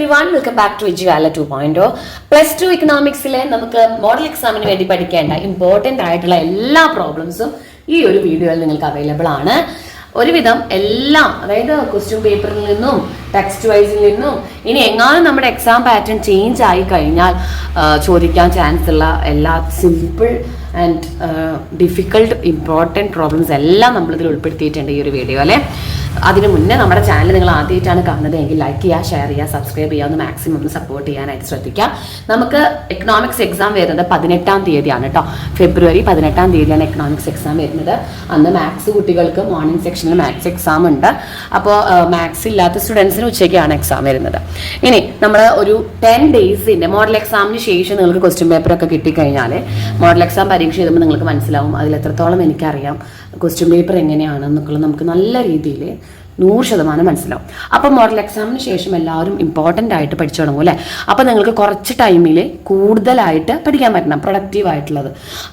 everyone, welcome back to Ejuala 2.0. Plus 2 economics-le നമുക്ക് model എക്സാമിന് വേണ്ടി പഠിക്കേണ്ട ഇമ്പോർട്ടൻ്റ് ആയിട്ടുള്ള എല്ലാ പ്രോബ്ലംസും ഈ ഒരു വീഡിയോയിൽ നിങ്ങൾക്ക് അവൈലബിൾ ആണ്. ഒരുവിധം എല്ലാം, അതായത് ക്വസ്റ്റ്യൻ പേപ്പറിൽ നിന്നും ടെക്സ്റ്റ് വൈസിൽ നിന്നും ഇനി എങ്ങാനും നമ്മുടെ എക്സാം പാറ്റേൺ ചേഞ്ച് ആയി കഴിഞ്ഞാൽ ചോദിക്കാൻ ചാൻസ് ഉള്ള എല്ലാ simple and difficult important problems എല്ലാം നമ്മളിതിൽ ഉൾപ്പെടുത്തിയിട്ടുണ്ട് ഈ ഒരു വീഡിയോ അല്ലേ. അതിന് മുന്നേ നമ്മുടെ ചാനൽ നിങ്ങൾ ആദ്യമായിട്ടാണ് കാണുന്നത് എങ്കിൽ ലൈക്ക് ചെയ്യുക, ഷെയർ ചെയ്യുക, സബ്സ്ക്രൈബ് ചെയ്യുക, ഒന്ന് മാക്സിമം ഒന്ന് സപ്പോർട്ട് ചെയ്യാനായിട്ട് ശ്രദ്ധിക്കുക. നമുക്ക് എക്കണോമിക്സ് എക്സാം വരുന്നത് 18-ാം തീയതിയാണ് കേട്ടോ. ഫെബ്രുവരി 18-ാം തീയതിയാണ് എക്കണോമിക്സ് എക്സാം വരുന്നത്. അന്ന് മാത്സ് കുട്ടികൾക്ക് മോർണിംഗ് സെക്ഷനിൽ മാത്സ് എക്സാം ഉണ്ട്. അപ്പോൾ മാത്സ് ഇല്ലാത്ത സ്റ്റുഡൻസിന് ഉച്ചയ്ക്കാണ് എക്സാം വരുന്നത്. ഇനി നമ്മൾ ഒരു 10 ഡേയ്സിൻ്റെ മോഡൽ എക്സാമിന് ശേഷം നിങ്ങൾക്ക് ക്വസ്റ്റ്യൻ പേപ്പറൊക്കെ കിട്ടിക്കഴിഞ്ഞാൽ മോഡൽ എക്സാം പരീക്ഷ എഴുതുമ്പോൾ നിങ്ങൾക്ക് മനസ്സിലാവും അതിൽ എത്രത്തോളം എനിക്കറിയാം, ക്വസ്റ്റ്യൻ പേപ്പർ എങ്ങനെയാണെന്നൊക്കെ നമുക്ക് നല്ല രീതിയിൽ 100% മനസ്സിലാവും. അപ്പോൾ മോഡൽ എക്സാമിന് ശേഷം എല്ലാവരും ഇമ്പോർട്ടൻ്റ് ആയിട്ട് പഠിച്ചു തുടങ്ങും അല്ലേ. അപ്പോൾ നിങ്ങൾക്ക് കുറച്ച് ടൈമിൽ കൂടുതലായിട്ട് പഠിക്കാൻ പറ്റണം, പ്രൊഡക്റ്റീവ് ആയിട്ടുള്ളത്.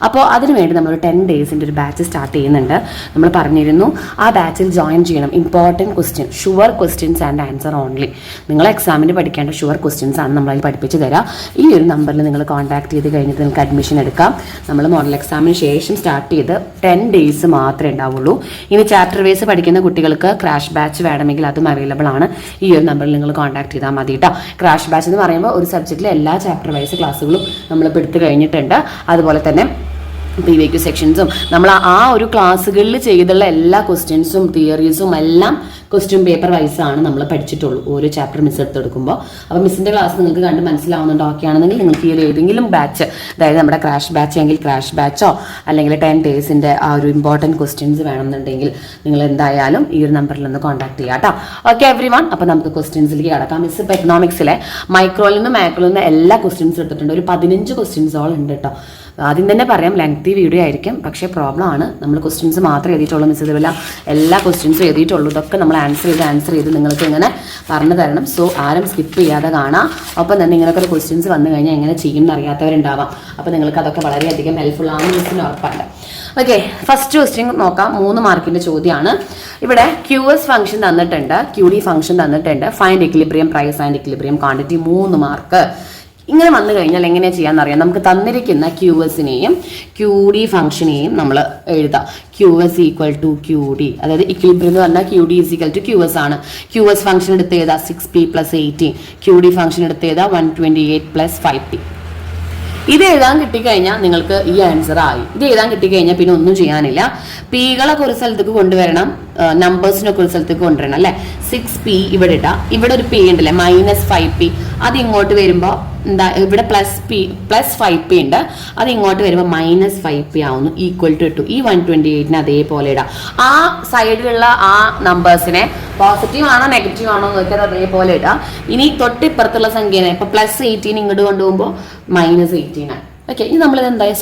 അപ്പോൾ അതിനുവേണ്ടി നമ്മൾ 10 ഡേയ്സിൻ്റെ ഒരു ബാച്ച് സ്റ്റാർട്ട് ചെയ്യുന്നുണ്ട്. നമ്മൾ പറഞ്ഞിരുന്നു ആ ബാച്ചിൽ ജോയിൻ ചെയ്യണം. Important question, sure questions and answer only. നിങ്ങൾ എക്സാമിന് പഠിക്കേണ്ട ഷുവർ ക്വസ്റ്റ്യൻസ് ആണ് നമ്മളതിൽ പഠിപ്പിച്ച് തരാം. ഈ ഒരു നമ്പറിൽ നിങ്ങൾ കോൺടാക്ട് ചെയ്ത് കഴിഞ്ഞിട്ട് നിങ്ങൾക്ക് അഡ്മിഷൻ എടുക്കാം. നമ്മൾ മോഡൽ എക്സാമിന് ശേഷം സ്റ്റാർട്ട് ചെയ്ത് 10 ഡേയ്സ് മാത്രമേ ഉണ്ടാവുള്ളൂ. ഇനി ചാപ്റ്റർ വൈസ് പഠിക്കുന്ന കുട്ടികൾക്ക് ക്രാഷ് ബാച്ച് വേണമെങ്കിൽ അതും അവൈലബിൾ ആണ്. ഈ ഒരു നമ്പറിൽ നിങ്ങൾ കോൺടാക്ട് ചെയ്താൽ മതി കേട്ടോ. ക്രാഷ് ബാച്ച് എന്ന് പറയുമ്പോൾ ഒരു സബ്ജക്റ്റിലെ എല്ലാ ചാപ്റ്റർ വൈസ് ക്ലാസ്സുകളും നമ്മൾ ഇപ്പോൾ എടുത്തു കഴിഞ്ഞിട്ടുണ്ട്. അതുപോലെ തന്നെ PVQ സെക്ഷൻസും നമ്മൾ ആ ഒരു ക്ലാസ്സുകളിൽ ചെയ്തുള്ള എല്ലാ ക്വസ്റ്റ്യൻസും തിയറീസും എല്ലാം ക്വസ്റ്റ്യൻ പേപ്പർ വൈസാണ് നമ്മൾ പഠിച്ചിട്ടുള്ളൂ ഓരോ ചാപ്റ്റർ മിസ് എടുത്തെടുക്കുമ്പോൾ. അപ്പോൾ മിസ്സിൻ്റെ ക്ലാസ് നിങ്ങൾക്ക് കണ്ട് മനസ്സിലാവുന്നുണ്ട്, ഓക്കെ ആണെന്നെങ്കിൽ നിങ്ങൾക്ക് ഈ ഏതെങ്കിലും ബാച്ച്, അതായത് നമ്മുടെ ക്രാഷ് ബാച്ച് എങ്കിൽ ക്രാഷ് ബാച്ചോ അല്ലെങ്കിൽ 10 ഡേയ്സിൻ്റെ ആ ഒരു ഇമ്പോർട്ടൻറ്റ് ക്വസ്റ്റ്യൻസ് വേണമെന്നുണ്ടെങ്കിൽ നിങ്ങൾ എന്തായാലും ഈ ഒരു നമ്പറിൽ നിന്ന് കോൺടാക്ട് ചെയ്യാം കേട്ടോ. Okay every one. അപ്പോൾ നമുക്ക് ക്വസ്റ്റ്യൻസിലേക്ക് കിടക്കാം. മിസ് ഇപ്പോൾ എക്കണോമിക്സിലെ മൈക്രോയിൽ നിന്നും മാക്രോയിൽ നിന്നും എല്ലാ ക്വസ്റ്റ്യൻസും എടുത്തിട്ടുണ്ട്. ഒരു 15 ക്വസ്റ്റ്യൻസോളം ഉണ്ട് കേട്ടോ. ആദ്യം തന്നെ പറയാം, ലെങ്തി വീഡിയോ ആയിരിക്കും, പക്ഷേ പ്രോബ്ലം ആണ്. നമ്മൾ ക്വസ്റ്റ്യൻസ് മാത്രമേ എഴുതിയിട്ടുള്ളൂ, മിസ് ഇതുപോലെ എല്ലാ ക്വസ്റ്റ്യൻസും എഴുതിയിട്ടുള്ളൂ. ഇതൊക്കെ നമ്മൾ ആൻസർ ചെയ്ത് നിങ്ങൾക്ക് ഇങ്ങനെ പറഞ്ഞു തരണം. സോ ആരും സ്കിപ്പ് ചെയ്യാതെ കാണാം. ഒപ്പം തന്നെ ഇങ്ങനെയൊക്കെ ഒരു ക്വസ്റ്റ്യൻസ് വന്നു കഴിഞ്ഞാൽ എങ്ങനെ ചെയ്യും എന്നറിയാത്തവരുണ്ടാവാം. അപ്പോൾ നിങ്ങൾക്ക് അതൊക്കെ വളരെയധികം ഹെൽപ്ഫുൾ ആണെന്ന് മിസ്സിന് ഉറപ്പുണ്ട്. ഓക്കെ, ഫസ്റ്റ് ക്വസ്റ്റ്യൻ നോക്കാം. 3 മാർക്കിൻ്റെ ചോദ്യമാണ്. ഇവിടെ QS ഫംഗ്ഷൻ തന്നിട്ടുണ്ട്, QD ഫംഗ്ഷൻ തന്നിട്ടുണ്ട്, find equilibrium price and equilibrium quantity 3 mark. ഇങ്ങനെ വന്നു കഴിഞ്ഞാൽ എങ്ങനെയാണ് ചെയ്യാമെന്നറിയാം. നമുക്ക് തന്നിരിക്കുന്ന QSനെയും QD ഫംഗ്ഷനെയും നമ്മൾ എഴുതാം. QS ഈക്വൽ ടു QD, അതായത് ഇക്വിലിബ്രിയം എന്ന് പറഞ്ഞാൽ QD is equal to QS ആണ്. QS ഫംഗ്ഷൻ എടുത്ത് എഴുതാം 6P + 18, QD ഫംഗ്ഷൻ എടുത്ത് എഴുതാം 128 + 5P. ഇത് എഴുതാൻ കിട്ടിക്കഴിഞ്ഞാൽ നിങ്ങൾക്ക് ഈ ആൻസർ ആയി. ഇത് എഴുതാൻ കിട്ടിക്കഴിഞ്ഞാൽ പിന്നെ ഒന്നും ചെയ്യാനില്ല. Pകളൊക്കെ ഒരു സ്ഥലത്തേക്ക് കൊണ്ടുവരണം, നമ്പേഴ്സിനൊക്കെ ഒരു സ്ഥലത്തേക്ക് കൊണ്ടുവരണം അല്ലേ. 6P ഇവിടെ ഇട്ടാ, ഇവിടെ ഒരു P ഉണ്ടല്ലേ, -5P. അത് ഇങ്ങോട്ട് വരുമ്പോൾ എന്താ, ഇവിടെ +5P ഉണ്ട്, അത് ഇങ്ങോട്ട് വരുമ്പോൾ -5P ആവുന്നു, ഈക്വൽ ടു ഇട്ടു. ഈ 128നെ അതേപോലെ ഇടാം. ആ സൈഡിലുള്ള ആ നമ്പേഴ്സിനെ പോസിറ്റീവ് ആണോ നെഗറ്റീവ് ആണോ നോക്കിയത് അതേപോലെ ഇടാം. ഇനി തൊട്ടിപ്പുറത്തുള്ള സംഖ്യനെ ഇപ്പൊ +18 ഇങ്ങോട്ട് കൊണ്ടുപോകുമ്പോൾ -18 ആണ്. ഓക്കെ, ഇനി നമ്മളിത് എന്തായാലും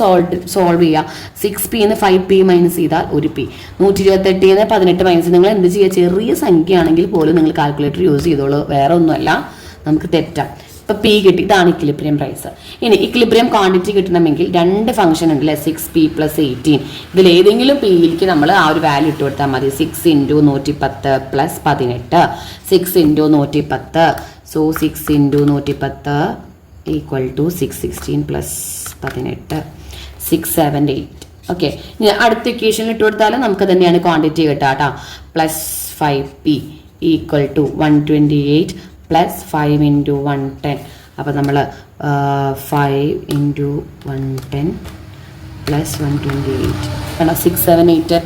സോൾവ് ചെയ്യുക. 6Pന്ന് 5P മൈനസ് ചെയ്താൽ 1P, 128 18 മൈനസ്. നിങ്ങൾ എന്ത് ചെയ്യുക, ചെറിയ സംഖ്യ ആണെങ്കിൽ പോലും നിങ്ങൾ കാൽക്കുലേറ്റർ യൂസ് ചെയ്തോളൂ, വേറെ ഒന്നുമല്ല, നമുക്ക് തെറ്റാം. ഇപ്പൊ P കിട്ടി, ഇതാണ് ഇക്വിലിബ്രിയം പ്രൈസ്. ഇനി ഇക്വിലിബ്രിയം ക്വാണ്ടിറ്റി കിട്ടണമെങ്കിൽ 2 ഫംഗ്ഷൻ ഉണ്ടല്ലേ, 6P + 18. ഇതിൽ ഏതെങ്കിലും Pയിലേക്ക് നമ്മൾ ആ ഒരു വാല്യൂ ഇട്ട് കൊടുത്താൽ മതി. 6 × 110 + 18, 6 × 110. So 6 × 110 equal to 616 + 18, 678. ഓക്കെ, ഇനി അടുത്ത ഇക്വേഷനിൽ ഇട്ട് കൊടുത്താലും നമുക്ക് തന്നെയാണ് ക്വാണ്ടിറ്റി കിട്ടുക കേട്ടോ. +5P equal to 128 + 5 × 110. അപ്പോൾ നമ്മൾ 5 × 110 + 128 വേണം, 678.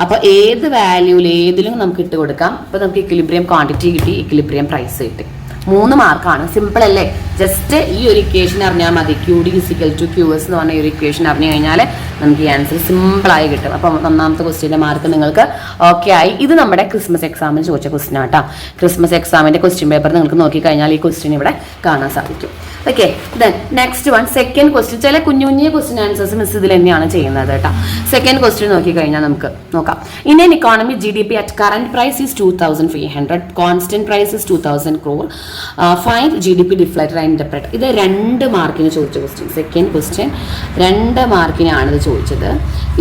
അപ്പോൾ ഏത് വാല്യൂവിൽ ഏതിലും നമുക്ക് ഇട്ട് കൊടുക്കാം. അപ്പോൾ നമുക്ക് ഇക്വിലിബ്രിയം ക്വാണ്ടിറ്റി കിട്ടി, ഇക്വിലിബ്രിയം പ്രൈസ് കിട്ടി. 3 മാർക്കാണ്. സിമ്പിൾ അല്ലേ. ജസ്റ്റ് ഈ ഒരു ഇക്വേഷൻ അറിഞ്ഞാൽ മതി. QD = QS എന്ന് പറഞ്ഞ ഒരു ഇക്വേഷൻ അറിഞ്ഞു കഴിഞ്ഞാൽ നമുക്ക് ഈ ആൻസർ സിമ്പിളായി കിട്ടും. അപ്പം 1ാമത്തെ ക്വസ്റ്റ്യൻ്റെ മാർക്ക് നിങ്ങൾക്ക് ഓക്കെ ആയി. ഇത് നമ്മുടെ ക്രിസ്മസ് എക്സാമിന് ചോദിച്ച ക്വസ്റ്റ്യൻ ആട്ടോ. ക്രിസ്മസ് എക്സാമിൻ്റെ ക്വസ്റ്റ്യൻ പേപ്പർ നിങ്ങൾക്ക് നോക്കിക്കഴിഞ്ഞാൽ ഈ ക്വസ്റ്റ്യൻ ഇവിടെ കാണാൻ സാധിക്കും. Okay, then next one second question. ചില കുഞ്ഞു കുഞ്ഞു ക്വസ്റ്റ്യൻ ആൻസേഴ്സ് മിസ് ഇതിൽ തന്നെയാണ് ചെയ്യുന്നത് കേട്ടോ. സെക്കൻഡ് ക്വസ്റ്റ്യൻ നോക്കിക്കഴിഞ്ഞാൽ നമുക്ക് നോക്കാം. In an economy GDP at current price is 2300, constant price is 2000 crore, find GDP deflator and interpret. ഇത് 2 മാർക്കിന് ചോദിച്ച ക്വസ്റ്റ്യൻ. സെക്കൻഡ് ക്വസ്റ്റ്യൻ 2 മാർക്കിനാണ് ഇത് ചോദിച്ചത്.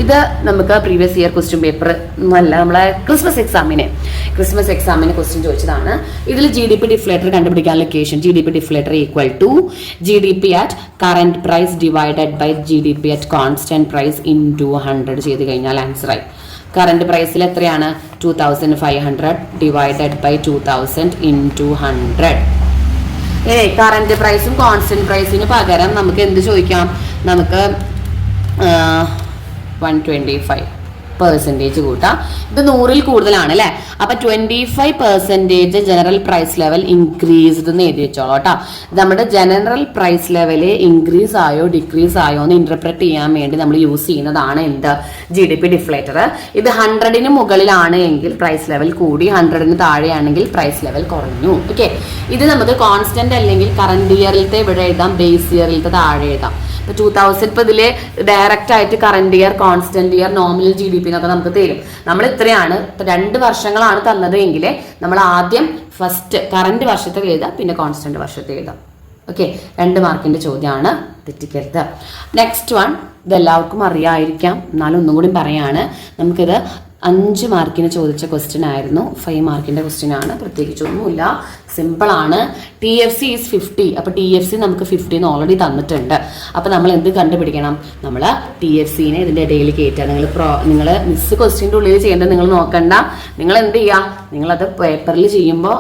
ഇത് നമുക്ക് പ്രീവിയസ് ഇയർ ക്വസ്റ്റ്യൻ പേപ്പർ അല്ല, നമ്മളെ ക്രിസ്മസ് എക്സാമിന് ക്വസ്റ്റ്യൻ ചോദിച്ചതാണ്. ഇതിൽ GDP ഡിഫ്ലേറ്റർ കണ്ടുപിടിക്കാൻ ലൊക്കേഷൻ GDP deflator equal to GDP at current price divided by GDP at constant price into 100 ചെയ്ത് കഴിഞ്ഞാൽ ആൻസർ ആയി. കറന്റ് പ്രൈസിൽ എത്രയാണ്? 2500 ഡിവൈഡഡ് ബൈ 2000 into 100. കറന്റ് പ്രൈസും കോൺസ്റ്റന്റ് പ്രൈസിന് പകരം നമുക്ക് എന്ത് ചോദിക്കാം? നമുക്ക് 125% കൂട്ടാം. ഇത് 100ൽ കൂടുതലാണ് അല്ലേ? അപ്പൊ 25% ജനറൽ പ്രൈസ് ലെവൽ ഇൻക്രീസ്ഡ് എന്ന് എഴുതി വെച്ചോളൂ കേട്ടോ. നമ്മുടെ ജനറൽ പ്രൈസ് ലെവല് ഇൻക്രീസ് ആയോ ഡിക്രീസ് ആയോ എന്ന് ഇന്റർപ്രറ്റ് ചെയ്യാൻ വേണ്ടി നമ്മൾ യൂസ് ചെയ്യുന്നതാണ് എന്ത്? GDP deflator. ഇത് 100ന് മുകളിലാണ് എങ്കിൽ പ്രൈസ് ലെവൽ കൂടി, 100ന് താഴെയാണെങ്കിൽ പ്രൈസ് ലെവൽ കുറഞ്ഞു. ഓക്കെ, ഇത് നമുക്ക് കോൺസ്റ്റന്റ് അല്ലെങ്കിൽ കറന്റ് ഇയറിലത്തെ ഇവിടെ എഴുതാം, ബേസ് ഇയറിലത്തെ താഴെ എഴുതാം. ഇപ്പൊ 2000 ഇപ്പൊ ഇതില് ഡയറക്റ്റ് ആയിട്ട് current year, constant year, nominal GDP എന്നൊക്കെ നമുക്ക് തരും. നമ്മൾ ഇത്രയാണ് 2 വർഷങ്ങളാണ് തന്നത് എങ്കിൽ നമ്മൾ ആദ്യം ഫസ്റ്റ് കറന്റ് വർഷത്തെ എഴുതാം, പിന്നെ കോൺസ്റ്റന്റ് വർഷത്തെ എഴുതാം. ഓക്കെ, 2 മാർക്കിന്റെ ചോദ്യമാണ്, തെറ്റിക്കരുത്. നെക്സ്റ്റ് വൺ, ഇതെല്ലാവർക്കും അറിയാമായിരിക്കാം, എന്നാലും ഒന്നും കൂടി പറയാണ്. നമുക്കിത് 5 മാർക്കിന് ചോദിച്ച ക്വസ്റ്റ്യൻ ആയിരുന്നു. 5 മാർക്കിന്റെ ക്വസ്റ്റ്യൻ ആണ്, പ്രത്യേകിച്ചൊന്നുമില്ല, സിമ്പിൾ ആണ്. TFC is 50. അപ്പൊ TFC നമുക്ക് 50 ഓൾറെഡി തന്നിട്ടുണ്ട്. അപ്പൊ നമ്മൾ എന്ത് കണ്ടുപിടിക്കണം? നമ്മൾ TFCനെ ഇതിന്റെ ഇടയിൽ കയറ്റുക. നിങ്ങൾ മിസ് ക്വസ്റ്റ്യൻ്റെ ഉള്ളിൽ ചെയ്യേണ്ടത് നിങ്ങൾ നോക്കണ്ട. നിങ്ങൾ എന്ത് ചെയ്യുക? നിങ്ങളത് പേപ്പറിൽ ചെയ്യുമ്പോൾ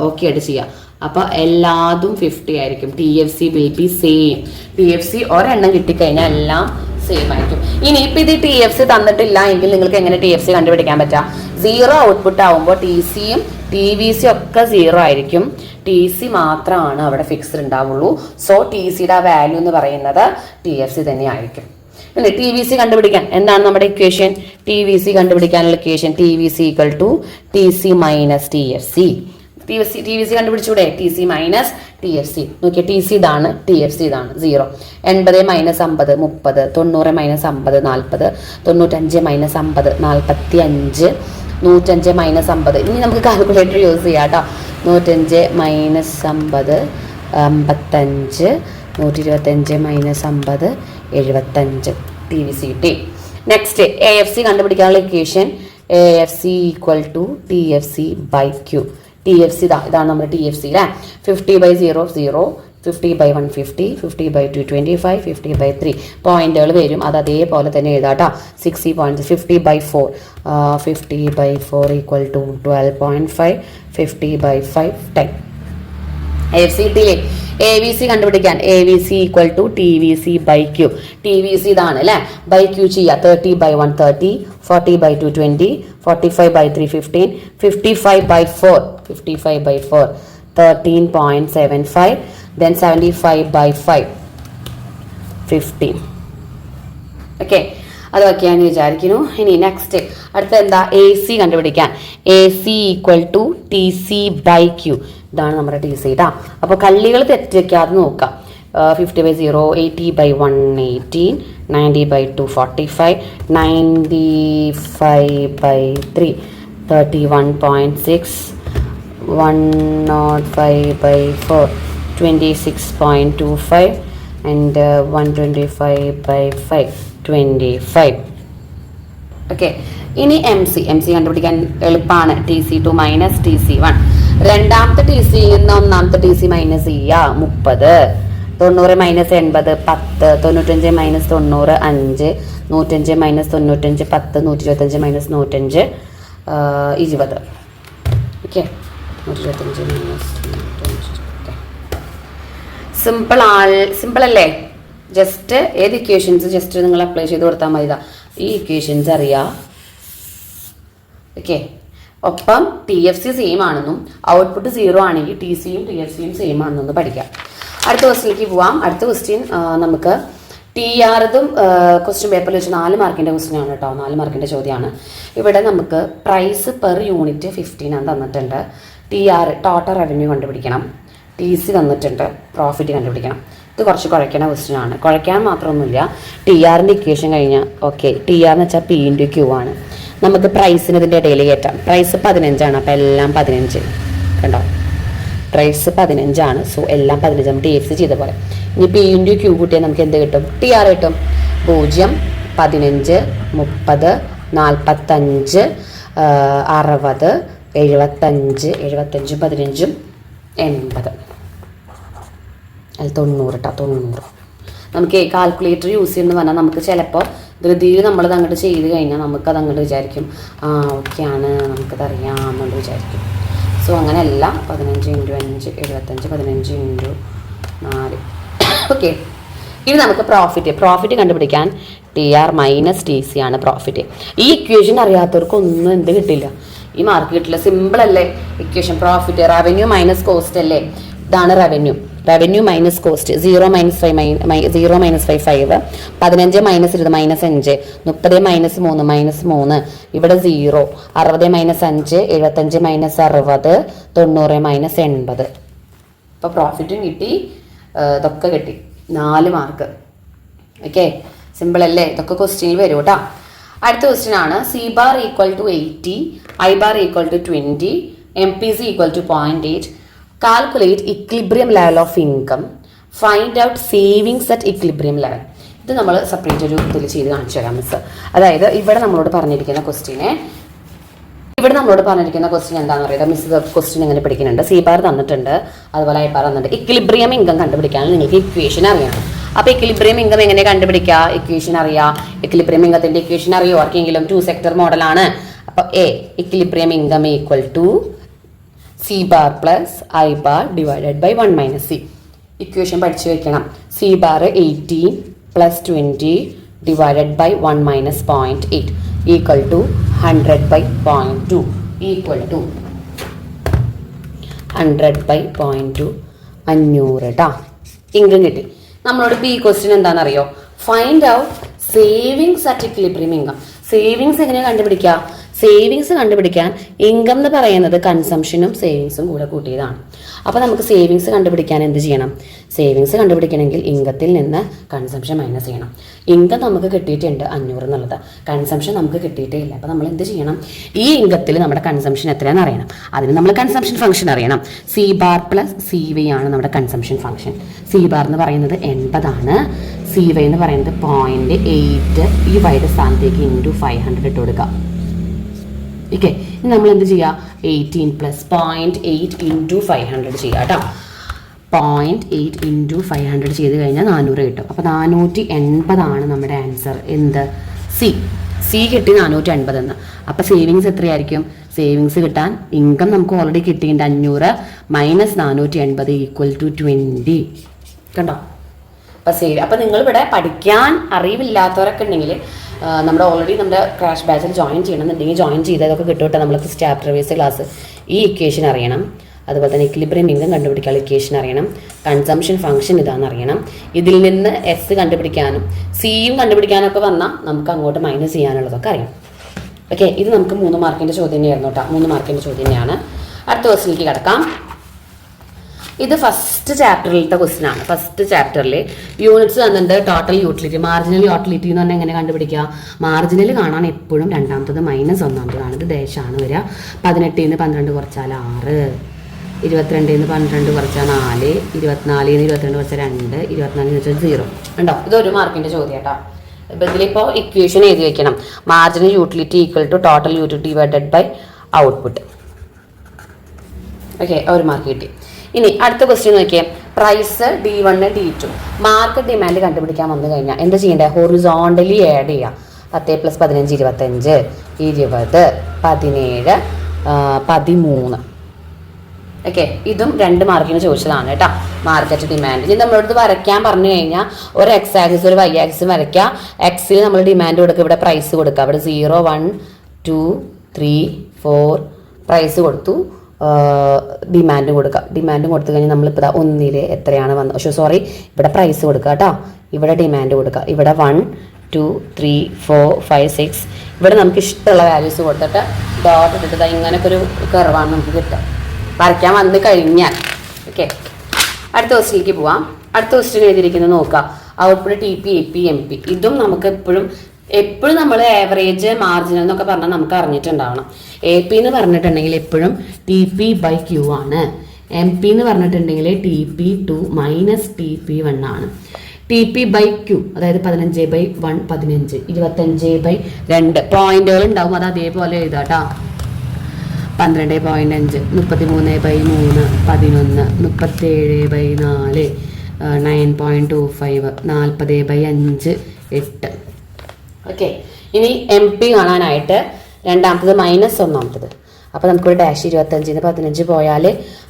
ഓക്കെ ആയിട്ട് ചെയ്യുക. അപ്പൊ എല്ലാതും 50 ആയിരിക്കും. TFC will be same. TFC ഒരെണ്ണം കിട്ടിക്കഴിഞ്ഞാൽ എല്ലാം സെയിം ആയിരിക്കും. ഇനി ഇപ്പൊ ഇത് TFC തന്നിട്ടില്ല എങ്കിൽ നിങ്ങൾക്ക് എങ്ങനെ TFC കണ്ടുപിടിക്കാൻ പറ്റുക? 0 ഔട്ട്പുട്ട് ആവുമ്പോൾ TCയും TVC ഒക്കെ 0 ആയിരിക്കും. TC മാത്രമാണ് അവിടെ ഫിക്സ്ഡ് ഉണ്ടാവുള്ളൂ. സോ TCയുടെ വാല്യൂ എന്ന് പറയുന്നത് TFC തന്നെ ആയിരിക്കും. അല്ലേ? TVC കണ്ടുപിടിക്കാൻ എന്താണ് നമ്മുടെ ഇക്വേഷൻ? TVC കണ്ടുപിടിക്കാനുള്ള equation TVC equal to TC minus TFC. TVC കണ്ടുപിടിച്ചൂടെ? TC minus TFC. നോക്കിയാൽ TC ഇതാണ്, TFC ഇതാണ്. 0. 80 മൈനസ് 50 30, 90 മൈനസ് 50 40, 95 മൈനസ് 50 45, 105 മൈനസ് 50. ഇനി നമുക്ക് കാൽക്കുലേറ്റർ യൂസ് ചെയ്യാം കേട്ടോ. 105 മൈനസ് 50 55, 125 മൈനസ് 50 75. TVC കിട്ടി. നെക്സ്റ്റ് AFC കണ്ടുപിടിക്കാനുള്ള equation AFC equal to TFC by Q. TFC ഇതാണ് നമ്മുടെ TFC അല്ലേ? 50/0 0, 50/150, 50/225, 50/3 പോയിന്റുകൾ വരും. അത് അതേപോലെ തന്നെ എഴുതാട്ടോ. 60 പോയിന്റ് 50/4, 50/4 ഈക്വൽ ടു 12.5, 50/5 10. AFC കിട്ടിയില്ലേ? AVC കണ്ടുപിടിക്കാൻ AVC equal to TVC by Q. TVC ഇതാണ് അല്ലേ? ബൈ Q ചെയ്യുക. 30/1 30, 40/2 20, 45/3 15, 55/4 13.75, then 75/5 15. ഓക്കെ, അതൊക്കെയാണ് വിചാരിക്കുന്നു. ഇനി നെക്സ്റ്റ് അടുത്ത എന്താ? AC കണ്ടുപിടിക്കാൻ AC equal to TC by Q. ഇതാണ് നമ്മുടെ TC കേട്ടോ. അപ്പോൾ കള്ളികൾ തെറ്റിവെക്കാതെ നോക്കാം. 50/0, 80/1 18, 90/2 45, 95/3 31.6, 105/4 26.25, and 125/5 25. ഓക്കെ, ഇനി MC കണ്ടുപിടിക്കാൻ എളുപ്പമാണ്. TC2 minus TC1. രണ്ടാമത്തെ TC നിന്ന് ഒന്നാമത്തെ TC മൈനസ് ചെയ്യുക. 30, 90 minus 80 10, 95 minus 90 5, 105 minus 95 10, 125 minus 105 20. Okay, 125 minus 125. Simple അല്ലേ? ജസ്റ്റ് ഏത് ഇക്വേഷൻസ് ജസ്റ്റ് നിങ്ങൾ അപ്ലൈ ചെയ്ത് കൊടുത്താൽ മതി. ഈ ഇക്വേഷൻസ് അറിയാം. ഓക്കെ, ഒപ്പം TFC സെയിം ആണെന്നും ഔട്ട്പുട്ട് 0 ആണെങ്കിൽ TCയും TFCയും സെയിം ആണെന്നൊന്ന് പഠിക്കാം. അടുത്ത ക്വസ്റ്റ്യനിലേക്ക് പോവാം. അടുത്ത ക്വസ്റ്റ്യൻ നമുക്ക് TR ഇതും ക്വസ്റ്റ്യൻ പേപ്പറിൽ വെച്ച് 4 മാർക്കിൻ്റെ ക്വസ്റ്റ്യൻ ആണ് കേട്ടോ. 4 മാർക്കിൻ്റെ ചോദ്യമാണ്. ഇവിടെ നമുക്ക് പ്രൈസ് പെർ യൂണിറ്റ് 15 തന്നിട്ടുണ്ട്. TR ടോട്ടൽ റവന്യൂ കണ്ടുപിടിക്കണം. TC തന്നിട്ടുണ്ട്, പ്രോഫിറ്റ് കണ്ടുപിടിക്കണം. ഇത് കുറച്ച് കുഴയ്ക്കണ ക്വസ്റ്റ്യൻ ആണ്. കുഴയ്ക്കാൻ മാത്രമൊന്നുമില്ല. TRൻ്റെ ഇക്വേഷൻ കഴിഞ്ഞാൽ ഓക്കെ, TR എന്ന് വെച്ചാൽ P/Q ആണ്. നമുക്ക് പ്രൈസിന് ഇതിൻ്റെ ഇടയിൽ കയറ്റാം. പ്രൈസ് 15 അപ്പോൾ എല്ലാം 15 കണ്ടോ, പ്രൈസ് 15 സോ എല്ലാം 15 നമ്മൾ TFC ചെയ്ത പോലെ. ഇനി P/Q കൂട്ടിയാൽ നമുക്ക് എന്ത് കിട്ടും? TR കിട്ടും. 0, 15, 30, 45, 60, 75, 75, 15, 80, അത് 90 കേട്ടോ, 90. നമുക്ക് കാൽക്കുലേറ്റർ യൂസ് ചെയ്യുന്നത് പറഞ്ഞാൽ നമുക്ക് ചിലപ്പോൾ ധൃതിയിൽ നമ്മളത് അങ്ങോട്ട് ചെയ്ത് കഴിഞ്ഞാൽ നമുക്കത് അങ്ങോട്ട് വിചാരിക്കും ഓക്കെയാണ്, നമുക്കതറിയാമെന്നുകൊണ്ട് വിചാരിക്കും. സോ അങ്ങനെയല്ല. 15 × 5 75, 15 × 4 ഓക്കെ. ഇനി നമുക്ക് പ്രോഫിറ്റ് കണ്ടുപിടിക്കാൻ TR - TC ആണ് പ്രോഫിറ്റ്. ഈ ഇക്വേഷൻ അറിയാത്തവർക്കൊന്നും എന്ത് കിട്ടില്ല, ഈ മാർക്ക് കിട്ടില്ല. സിമ്പിൾ അല്ലേ equation? Profit revenue minus cost അല്ലേ? ഇതാണ് റവന്യൂ മൈനസ് കോസ്റ്റ്. 0 - 5 5, 15 - 20 -5, 30 - 3 -3, ഇവിടെ 0, 60 - 5, 75 - 60, 90 - 80. അപ്പോൾ പ്രോഫിറ്റും കിട്ടി, ഇതൊക്കെ കിട്ടി. 4 മാർക്ക്. ഓക്കെ, സിമ്പിൾ അല്ലേ? ഇതൊക്കെ ക്വസ്റ്റ്യനിൽ വരും കേട്ടോ. അടുത്ത ക്വസ്റ്റ്യൻ ആണ് C bar = 80, I bar = 20, MPC = 0.8. Calculate equilibrium level of income, find out savings at equilibrium level. ഇത് നമ്മൾ സെപ്പറേറ്റ് ഒരു ഇതിൽ ചെയ്ത് കാണിച്ചു തരാം മിസ്. അതായത് ഇവിടെ നമ്മളോട് പറഞ്ഞിരിക്കുന്ന ക്വസ്റ്റ്യൻ എന്താണെന്ന് പറയുക മിസ്. ക്വസ്റ്റ്യൻ എങ്ങനെ പഠിക്കുന്നുണ്ട്? C bar തന്നിട്ടുണ്ട്, അതുപോലെ I bar തന്നിട്ടുണ്ട്. ഇക്വിലിബ്രിയം ഇൻകം കണ്ടുപിടിക്കാൻ നിങ്ങൾക്ക് ഇക്വേഷൻ അറിയണം. അപ്പോൾ ഇക്വിലിബ്രിയം ഇൻകം എങ്ങനെ കണ്ടുപിടിക്കുക? ഇക്വേഷൻ അറിയാം. ഇക്വിലിബ്രിയം ഇൻകത്തിന്റെ ഇക്വേഷൻ അറിയോ ആർക്കെങ്കിലും? 2 സെക്ടർ മോഡലാണ്. അപ്പോൾ equilibrium income = C bar + I bar / 1 - C. Equation പഠിച്ചു വെക്കണം. C bar 18 + 20 / 1 - 0.8 = 100/0.2 = 100/0.2 500 കേട്ടോ. ഇൻകം കിട്ടി. നമ്മളോട് B ക്വസ്റ്റ്യൻ എന്താണെന്നറിയോ? Find out savings at equilibrium income. Savings എങ്ങനെയാണ് കണ്ടുപിടിക്കുക? സേവിങ്സ് കണ്ടുപിടിക്കാൻ ഇൻകം എന്ന് പറയുന്നത് കൺസംഷനും സേവിങ്സും കൂടെ കൂട്ടിയതാണ്. അപ്പോൾ നമുക്ക് സേവിങ്സ് കണ്ടുപിടിക്കാൻ എന്ത് ചെയ്യണം? സേവിങ്സ് കണ്ടുപിടിക്കണമെങ്കിൽ ഇൻകത്തിൽ നിന്ന് കൺസംഷൻ മൈനസ് ചെയ്യണം. ഇൻകം നമുക്ക് കിട്ടിയിട്ടുണ്ട് 500 എന്നുള്ളത്, കൺസംഷൻ നമുക്ക് കിട്ടിയിട്ടേ ഇല്ല. അപ്പോൾ നമ്മൾ എന്ത് ചെയ്യണം? ഈ ഇൻകത്തിൽ നമ്മുടെ കൺസംഷൻ എത്രയാണെന്ന് അറിയണം. അതിന് നമ്മൾ കൺസംഷൻ ഫംഗ്ഷൻ അറിയണം. C bar + CV ആണ് നമ്മുടെ കൺസംഷൻ ഫംഗ്ഷൻ. C bar എന്ന് പറയുന്നത് 80 ആണ്, CV എന്ന് പറയുന്നത് 0.8. ഈ വൈഡ് സ്ഥാനത്തേക്ക് × 500 ഇട്ട് കൊടുക്കുക. ഓക്കെ, ഇനി നമ്മൾ എന്ത് ചെയ്യുക? 18 + 0.8 × 500 ചെയ്യുക കേട്ടോ. 0.8 × 500 ചെയ്ത് കഴിഞ്ഞാൽ 400 കിട്ടും. അപ്പോൾ 480 ആണ് നമ്മുടെ ആൻസർ. എന്ത്? C കിട്ടി 480 എന്ന്. അപ്പോൾ സേവിങ്സ് എത്രയായിരിക്കും? സേവിങ്സ് കിട്ടാൻ ഇൻകം നമുക്ക് ഓൾറെഡി കിട്ടിയിട്ടുണ്ട് 500 - 480 = 20. കണ്ടോ? അപ്പോൾ നിങ്ങളിവിടെ പഠിക്കാൻ അറിവില്ലാത്തവരൊക്കെ ഉണ്ടെങ്കിൽ നമ്മുടെ ഓൾറെഡി നമ്മുടെ ക്രാഷ് ബാച്ചിൽ ജോയിൻ ചെയ്യണമെന്നുണ്ടെങ്കിൽ ജോയിൻ ചെയ്തതൊക്കെ കിട്ടും കേട്ടോ. നമ്മൾ സ്റ്റാഫ് റിവേഴ്സ് ക്ലാസ്. ഈ ഇക്വേഷൻ അറിയണം, അതുപോലെ തന്നെ ഇക്വിലിബ്രിയം ഇൻകം കണ്ടുപിടിക്കാനുള്ള ഇക്വേഷൻ അറിയണം, കൺസംഷൻ ഫംഗ്ഷൻ ഇതാണെന്ന് അറിയണം. ഇതിൽ നിന്ന് S കണ്ടുപിടിക്കാനും Cയും കണ്ടുപിടിക്കാനൊക്കെ വന്നാൽ നമുക്ക് അങ്ങോട്ട് മൈനസ് ചെയ്യാനുള്ളതൊക്കെ അറിയാം. ഓക്കെ, ഇത് നമുക്ക് 3 മാർക്കിൻ്റെ ചോദ്യം തന്നെയായിരുന്നു കേട്ടോ. 3 മാർക്കിൻ്റെ ചോദ്യം തന്നെയാണ്. അടുത്ത ക്വസ്റ്റിലേക്ക് കിടക്കാം. ഇത് ഫസ്റ്റ് ചാപ്റ്ററിലത്തെ ക്വസ്റ്റ്യൻ ആണ്. ഫസ്റ്റ് ചാപ്റ്ററിൽ യൂണിറ്റ്സ് തന്നിട്ടുണ്ട്. ടോട്ടൽ യൂട്ടിലിറ്റി, മാർജിനൽ യൂട്ടിലിറ്റി എന്ന് പറഞ്ഞാൽ എങ്ങനെ കണ്ടുപിടിക്കുക? മാർജിനൽ കാണാൻ എപ്പോഴും രണ്ടാമത്തത് -1 ഇത് ദേശമാണ് വരിക. 18 ന്ന് 12 കുറച്ചാൽ 6, 22 ന്ന് 12 കുറച്ചാൽ 4, 24 ന്ന് 22 കുറച്ചാൽ 2, 24 ന്ന് വെച്ചാൽ 0. ഉണ്ടോ? ഇത് 1 മാർക്കിൻ്റെ ചോദ്യം കേട്ടോ. ഇപ്പം ഇതിലിപ്പോൾ ഇക്വേഷൻ എഴുതി വെക്കണം. Marginal utility = total utility / output. Okay, 1 mark കിട്ടി. ഇനി അടുത്ത ക്വസ്റ്റ്യൻ നോക്കിയേ. Price D1 D2 market demand കണ്ടുപിടിക്കാൻ വന്നു കഴിഞ്ഞാൽ എന്താ ചെയ്യേണ്ടത്? ഹൊറിസോണ്ടലി ആഡ് ചെയ്യാം. 10 + 15 25, 20, 17, 13. ഓക്കെ, ഇതും 2 മാർക്കിന് ചോദിച്ചതാണ് കേട്ടോ. മാർക്കറ്റ് ഡിമാൻഡ് ഇനി നമ്മളോട് വരയ്ക്കാൻ പറഞ്ഞു കഴിഞ്ഞാൽ ഒരു X ആക്സിസ് ഒരു Y ആക്സിസ് വരയ്ക്കുക. Xൽ നമ്മൾ ഡിമാൻഡ് കൊടുക്കുക, ഇവിടെ പ്രൈസ് കൊടുക്കുക. ഇവിടെ 0 1 2 3 4 പ്രൈസ് കൊടുത്തു, ഡിമാൻഡ് കൊടുക്കുക. ഡിമാൻഡ് കൊടുത്തു കഴിഞ്ഞാൽ നമ്മളിപ്പോൾ 1 എത്രയാണ് വന്നത്? സോറി, ഇവിടെ പ്രൈസ് കൊടുക്കുക കേട്ടോ. ഇവിടെ ഡിമാൻഡ് കൊടുക്കുക. ഇവിടെ 1 2 3 4 5 6 ഇവിടെ നമുക്ക് ഇഷ്ടമുള്ള വാല്യൂസ് കൊടുത്തിട്ട് ഡോട്ട് ഇട്ടിട്ട് ഇങ്ങനൊക്കെ ഒരു കർവാണ് നമുക്ക് കിട്ടുക വരയ്ക്കാൻ വന്നു കഴിഞ്ഞാൽ. ഓക്കെ, അടുത്ത ക്വസ്റ്റിലേക്ക് പോവാം. അടുത്ത ക്വസ്റ്റ്യൻ എഴുതിയിരിക്കുന്നത് നോക്കാം. Output TP, AP, MP. ഇതും നമുക്ക് എപ്പോഴും നമ്മൾ ആവറേജ് മാർജിനൽ എന്നൊക്കെ പറഞ്ഞാൽ നമുക്ക് അറിഞ്ഞിട്ടുണ്ടാവണം. AP എന്ന് പറഞ്ഞിട്ടുണ്ടെങ്കിൽ എപ്പോഴും TP/Q ആണ്. MP എന്ന് പറഞ്ഞിട്ടുണ്ടെങ്കിൽ TP2 മൈനസ് TP1 ആണ്. TP/Q അതായത് 15/1 15, 25/2 പോയിന്റുകൾ ഉണ്ടാവും. അത് അതേപോലെ എഴുതാട്ടോ. 12.5, 33/3, 11, 37/4, 9.25, 40/5, 8. ഓക്കെ. ഇനി MP കാണാനായിട്ട് രണ്ടാമത്തത് മൈനസ് ഒന്നാമത്തത്. അപ്പോൾ നമുക്കൊരു ഡാഷ് 25-ന് 15 പോയാൽ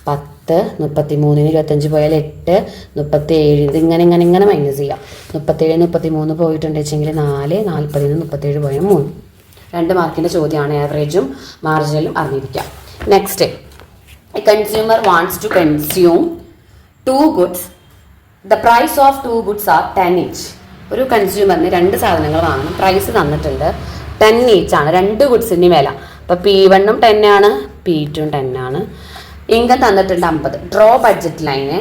10, 33-ന് 25 പോയാൽ 8, 37 ഇത് ഇങ്ങനെ മൈനസ് ചെയ്യാം. 37, 33 പോയിട്ടുണ്ട് വെച്ചെങ്കിൽ 4, 40-ന് 37 പോയാൽ 3. 2 മാർക്കിൻ്റെ ചോദ്യമാണ്. ആവറേജും മാർജിനലും അറിഞ്ഞിരിക്കാം. Next, a consumer wants to consume 2 goods. The price of 2 goods are 10 each. ഒരു കൺസ്യൂമറിന് 2 സാധനങ്ങൾ വാങ്ങണം. പ്രൈസ് തന്നിട്ടുണ്ട് 10 each ആണ്. 2 ഗുഡ്സിൻ്റെ വില. അപ്പോൾ P1 10 ആണ്, P2 10 ആണ്. ഇൻകം തന്നിട്ടുണ്ട് 50. Draw budget line.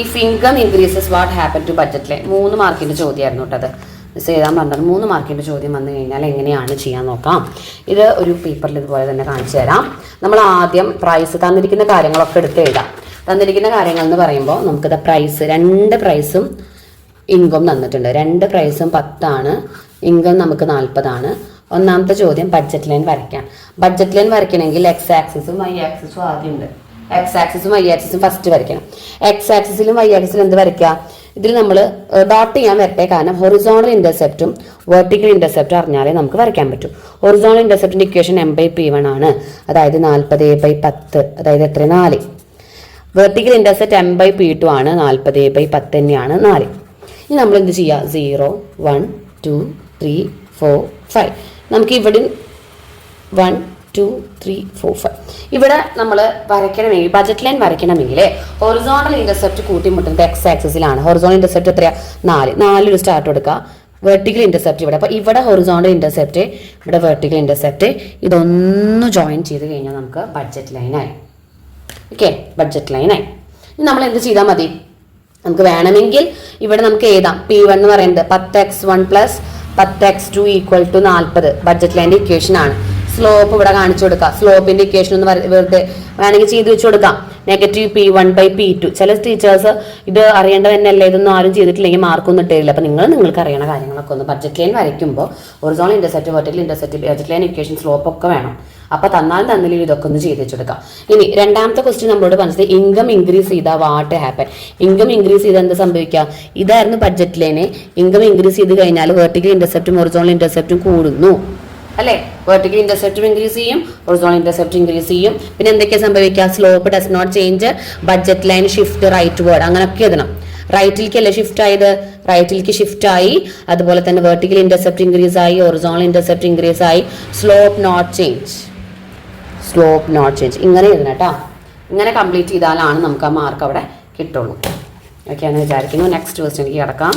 If income increases what happen to budget line. 3 മാർക്കിൻ്റെ ചോദ്യമായിരുന്നു കേട്ടത്. മിസ് എഴുതാൻ പറഞ്ഞത് 3 മാർക്കിൻ്റെ ചോദ്യം വന്നു കഴിഞ്ഞാൽ എങ്ങനെയാണ് ചെയ്യാൻ നോക്കാം. ഇത് ഒരു പേപ്പറിൽ ഇതുപോലെ തന്നെ കാണിച്ചു തരാം. നമ്മൾ ആദ്യം പ്രൈസ് തന്നിരിക്കുന്ന കാര്യങ്ങളൊക്കെ എടുത്ത് എഴുതാം. തന്നിരിക്കുന്ന കാര്യങ്ങൾ എന്ന് പറയുമ്പോൾ നമുക്കിത് പ്രൈസ് 2 പ്രൈസും ഇൻകം തന്നിട്ടുണ്ട്. 2 പ്രൈസും 10 ആണ്. ഇൻകം നമുക്ക് 40 ആണ്. ഒന്നാമത്തെ ചോദ്യം ബഡ്ജറ്റ് ലൈൻ വരയ്ക്കാം. ബഡ്ജറ്റ് ലൈൻ വരയ്ക്കണമെങ്കിൽ X ആക്സിസും Y ആക്സിസും ആദ്യം ഉണ്ട്. X ആക്സിസും Y ആക്സിസും ഫസ്റ്റ് വരയ്ക്കണം. X ആക്സിസിലും Y ആക്സിസിലും എന്ത് വരയ്ക്കുക? ഇതിൽ നമ്മൾ ഡോട്ട് ചെയ്യാൻ വരട്ടെ. കാരണം ഹൊറിസോണൽ ഇന്റർസെപ്റ്റും വെർട്ടിക്കൽ ഇന്റർസെപ്റ്റും അറിഞ്ഞാലേ നമുക്ക് വരയ്ക്കാൻ പറ്റും. ഹൊറിസോണൽ ഇന്റർസെപ്റ്റിന്റെ ഇക്വേഷൻ M/P1 ആണ്. അതായത് 40/10, അതായത് എത്ര? 4. വെർട്ടിക്കൽ ഇന്റർസെപ്റ്റ് M/P2 ആണ്. 40/10 തന്നെയാണ് 4. ഇനി നമ്മൾ എന്ത് ചെയ്യുക? 0, 1, 2, 3, 4, 5. നമുക്ക് ഇവിടെ 1, 2, 3, 4, 5 ഇവിടെ നമ്മൾ വരയ്ക്കണമെങ്കിൽ ബഡ്ജറ്റ് ലൈൻ വരയ്ക്കണമെങ്കിൽ ഹൊറിസോണൽ ഇന്റർസെപ്റ്റ് കൂട്ടിമുട്ടുന്നത് X ആക്സിസിലാണ്. ഹൊറിസോണൽ ഇന്റർസെപ്റ്റ് എത്രയാ? 4 ഒരു സ്റ്റാർട്ട് കൊടുക്കുക. വെർട്ടിക്കൽ ഇന്റർസെപ്റ്റ് ഇവിടെ. അപ്പോൾ ഇവിടെ ഹൊറിസോണൽ ഇന്റർസെപ്റ്റ്, ഇവിടെ വെർട്ടിക്കൽ ഇന്റർസെപ്റ്റ്. ഇതൊന്ന് ജോയിൻ ചെയ്ത് കഴിഞ്ഞാൽ നമുക്ക് ബഡ്ജറ്റ് ലൈനായി. ഓക്കെ, ബഡ്ജറ്റ് ലൈനായി. ഇനി നമ്മൾ എന്ത് ചെയ്താൽ മതി? നമുക്ക് വേണമെങ്കിൽ ഇവിടെ നമുക്ക് എഴുതാം. P1 എന്ന് പറയുന്നത് 10x1 + 10x2 = 40. ബഡ്ജറ്റ് ലൈൻ്റെ ഇക്വേഷൻ ആണ്. സ്ലോപ്പ് ഇവിടെ കാണിച്ചു കൊടുക്കുക. സ്ലോപ്പിന്റെ ഇക്വേഷൻ ഒന്ന് വെറുതെ വേണമെങ്കിൽ ചെയ്ത് വെച്ച് കൊടുക്കാം. -P1/P2. ചില ടീച്ചേഴ്സ് ഇത് അറിയേണ്ടത് തന്നെയല്ലേ, ഇതൊന്നും ആരും ചെയ്തിട്ടില്ലെങ്കിൽ മാർക്കൊന്നും ഇട്ടില്ല. അപ്പോൾ നിങ്ങൾക്ക് അറിയണ കാര്യങ്ങളൊക്കെ ഒന്ന് ബഡ്ജറ്റ് ലൈൻ വരയ്ക്കുമ്പോൾ horizontal intercept, vertical intercept, budget line equation, slope ഒക്കെ വേണം. അപ്പോൾ തന്നില്ലെങ്കിൽ ഇതൊക്കെ ഒന്ന് ചെയ്ത് വെച്ചെടുക്കാം. ഇനി രണ്ടാമത്തെ ക്വസ്റ്റ്യൻ നമ്മളോട് പറഞ്ഞത് ഇൻകം ഇൻക്രീസ് ചെയ്താൽ വാട്ട് ഹാപ്പൻ. ഇൻകം ഇൻക്രീസ് ചെയ്താൽ എന്ത് സംഭവിക്കുക? ഇതായിരുന്നു ബഡ്ജറ്റ് ലൈന്. ഇൻകം ഇൻക്രീസ് ചെയ്ത് കഴിഞ്ഞാൽ വെർട്ടിക്കൽ ഇന്റർസെപ്റ്റും ഹൊറിസോണൽ ഇന്റർസെപ്റ്റും കൂടുന്നു അല്ലേ? വെർട്ടിക്കൽ ഇന്റർസെപ്റ്റും ഇൻക്രീസ് ചെയ്യും, ഹൊറിസോണൽ ഇന്റർസെപ്റ്റ് ഇൻക്രീസ് ചെയ്യും. പിന്നെ എന്തൊക്കെയാ സംഭവിക്കുക? Slope does not change, budget line shift rightward, അങ്ങനെയൊക്കെ എഴുതണം. റൈറ്റിലേക്കല്ലേ ഷിഫ്റ്റ് ആയത്? റൈറ്റിലേക്ക് ഷിഫ്റ്റ് ആയി. അതുപോലെ തന്നെ വെർട്ടിക്കൽ ഇന്റർസെപ്റ്റ് ഇൻക്രീസ് ആയി, ഹൊറിസോണൽ ഇന്റർസെപ്റ്റ് ഇൻക്രീസ് ആയി. Slope not change, slope not change. ഇങ്ങനെ എഴുതണം കേട്ടോ. ഇങ്ങനെ കംപ്ലീറ്റ് ചെയ്താലാണ് നമുക്ക് ആ മാർക്ക് അവിടെ കിട്ടുള്ളൂ. ഓക്കെയാണെന്ന് വിചാരിക്കുന്നു. നെക്സ്റ്റ് ക്വസ്റ്റ്യനിലേക്ക് കിടക്കാം.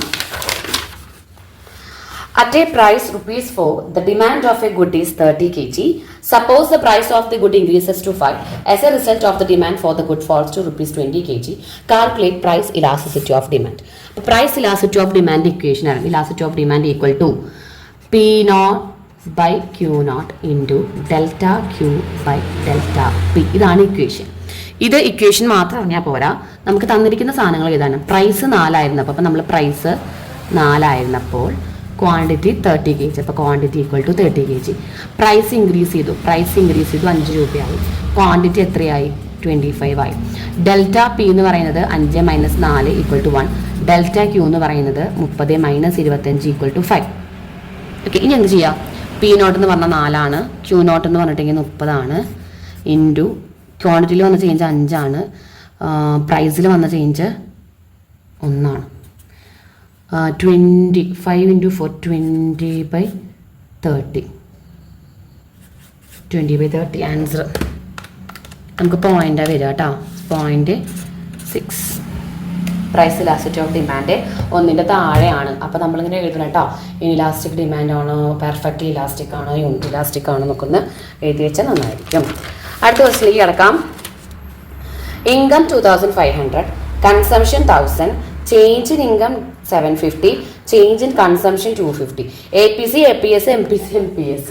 At a price ₹4, the demand of a good is 30 kg. Suppose the price of the good increases to 5. As a result of the demand for the good falls to ₹20 kg. Calculate price elasticity of demand. The price elasticity of demand equation ആണ്. Elasticity of demand equal to P0/Q0 into delta Q by delta P. ഇതാണ് equation. ഇത് equation മാത്രം അറിഞ്ഞാൽ പോരാ. നമുക്ക് തന്നിരിക്കുന്ന സാധനങ്ങൾ ഏതാണ്? പ്രൈസ് 4 ആയിരുന്നപ്പോൾ, അപ്പോൾ നമ്മൾ പ്രൈസ് 4 ആയിരുന്നപ്പോൾ ക്വാണ്ടിറ്റി 30 kg. അപ്പോൾ quantity equal to 30 kg. Price increase ചെയ്തു 5 രൂപയായി. ക്വാണ്ടിറ്റി എത്രയായി? 25 ആയി. ഡെൽറ്റ പി എന്ന് പറയുന്നത് 5 - 4 = 1. ഡെൽറ്റ ക്യൂ എന്ന് പറയുന്നത് 30 - 25 = 5. ഓക്കെ, ഇനി എന്ത് ചെയ്യാം? P0 എന്ന് പറഞ്ഞാൽ 4 ആണ്, Q0 എന്ന് പറഞ്ഞിട്ടുണ്ടെങ്കിൽ 30 ആണ്, ഇൻറ്റു ക്വാണ്ടിറ്റിയിൽ വന്ന ചേഞ്ച് 5 ആണ്, പ്രൈസിൽ വന്ന ചേഞ്ച് 1 ആണ്. 25 × 4 20/30. 20/30 ആൻസർ നമുക്ക് പോയിൻ്റാണ് വരിക കേട്ടോ. 0.6. പ്രൈസ് ഇലാസ്റ്റിസിറ്റി ഓഫ് ഡിമാൻഡ് 1ന്റെ താഴെയാണ്. അപ്പോൾ നമ്മളിങ്ങനെ എഴുതണം കേട്ടോ. ഇലാസ്റ്റിക് ഡിമാൻഡ് ആണോ, പെർഫെക്റ്റ്ലി ഇലാസ്റ്റിക് ആണോ, യൂണിറ്റ് ഇലാസ്റ്റിക് ആണോ എന്നൊക്കെ ഒന്ന് എഴുതി വെച്ചാൽ നന്നായിരിക്കും. അടുത്ത ക്വസ്റ്റിലേക്ക് കിടക്കാം. Income 2500, consumption 1000, change in income 750, change in consumption 250. APC, APS, MPC, MPS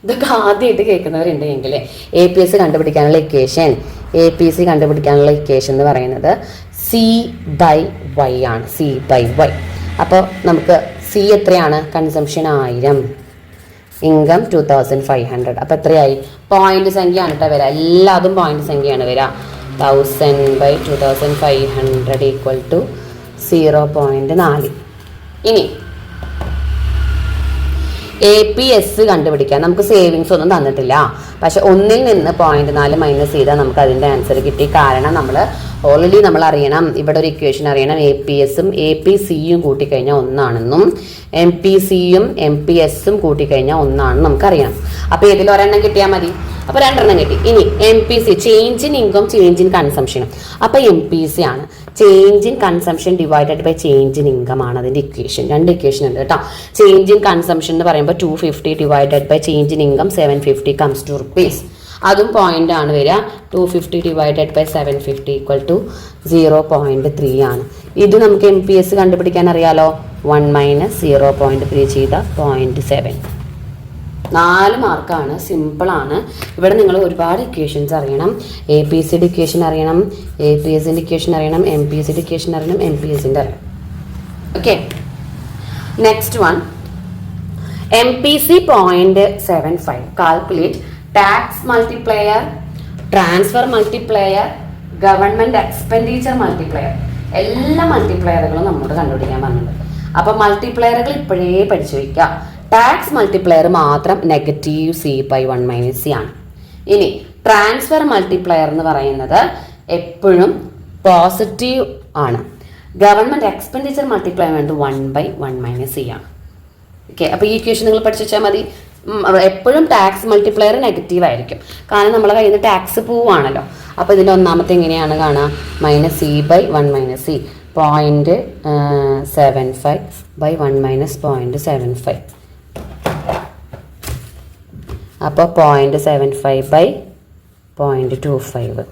ഇതൊക്കെ ആദ്യമായിട്ട് കേൾക്കുന്നവരുണ്ടെങ്കിൽ APS കണ്ടുപിടിക്കാനുള്ള ഇക്വേഷൻ എന്ന് പറയുന്നത് C/Y ആണ്. C/Y. അപ്പോൾ നമുക്ക് C എത്രയാണ്? Consumption 1000, income 2500. അപ്പോൾ എത്രയായി? പോയിന്റ് സംഖ്യയാണ് കേട്ടോ വരിക. എല്ലാതും പോയിന്റ് സംഖ്യയാണ് വരിക. 1000/2500 = 0.4. ഇനി APS കണ്ടുപിടിക്കാൻ നമുക്ക് സേവിങ്സ് ഒന്നും തന്നിട്ടില്ല. പക്ഷെ 1ൽ നിന്ന് 0.4 മൈനസ് ചെയ്താൽ നമുക്ക് അതിൻ്റെ ആൻസർ കിട്ടി. കാരണം ഓൾറെഡി നമ്മൾ അറിയണം, ഇവിടെ ഒരു ഇക്വേഷൻ അറിയണം. APSഉം APCയും കൂട്ടിക്കഴിഞ്ഞാൽ 1 MPCയും MPSഉം കൂട്ടിക്കഴിഞ്ഞാൽ 1 നമുക്കറിയണം. അപ്പോൾ ഇതിൽ ഒരെണ്ണം കിട്ടിയാൽ മതി. അപ്പോൾ 2 കിട്ടി. ഇനി MPC, change in income, change in കൺസംഷനും. അപ്പോൾ MPC ആണ് change in consumption divided by change in income ആണ് അതിൻ്റെ ഇക്വേഷൻ. 2 ഇക്വേഷൻ ഉണ്ട് കേട്ടോ. ചേഞ്ച് ഇൻ കൺസംഷൻ എന്ന് പറയുമ്പോൾ 250 divided by change in income 750 comes to rupees. അതും പോയിന്റ് ആണ് വരിക. 250 ഡിവൈഡഡ് ബൈ 750 = 0.3 ആണ്. ഇത് നമുക്ക് MPS കണ്ടുപിടിക്കാൻ അറിയാലോ. 1 - 0.3 ചെയ്ത 0.7. 4 മാർക്കാണ്. സിമ്പിളാണ്. ഇവിടെ നിങ്ങൾ ഒരുപാട് ഇക്വേഷൻസ് അറിയണം. APCയുടെ ഇക്വേഷൻ അറിയണം, APSന്റെ ഇക്വേഷൻ അറിയണം, MPSയുടെ ഇക്വേഷൻ അറിയണം, MPSന്റെ അറിയണം. Okay, next one. MPC 0.75. Calculate tax multiplier, transfer multiplier, government expenditure multiplier. എല്ലാ മൾട്ടിപ്ലയറുകളും നമ്മോട് കണ്ടുപിടിക്കാൻ പറഞ്ഞിട്ടുണ്ട്. അപ്പൊ മൾട്ടിപ്ലയറുകൾ ഇപ്പോഴേ പഠിച്ചു വയ്ക്കുക. ടാക്സ് മൾട്ടിപ്ലയർ മാത്രം നെഗറ്റീവ് C/1 - C ആണ്. ഇനി ട്രാൻസ്ഫർ മൾട്ടിപ്ലയർ എന്ന് പറയുന്നത് എപ്പോഴും പോസിറ്റീവ് ആണ്. ഗവൺമെന്റ് എക്സ്പെൻഡിച്ചർ മൾട്ടിപ്ലയർ വേണ്ടത് 1/1 - C ആണ്. ഓക്കെ, അപ്പോൾ ഈ ഇക്വേഷൻ നിങ്ങൾ പഠിച്ചു വെച്ചാൽ മതി. എപ്പോഴും ടാക്സ് മൾട്ടിപ്ലയർ നെഗറ്റീവ് ആയിരിക്കും. കാരണം നമ്മളെ കയ്യിൽ നിന്ന് ടാക്സ് പോവുകയാണല്ലോ. അപ്പോൾ ഇതിൻ്റെ ഒന്നാമത്തെ എങ്ങനെയാണ് കാണുക? -C/1 - C 0.75/1 - 0.75. അപ്പോൾ 0.75/0.25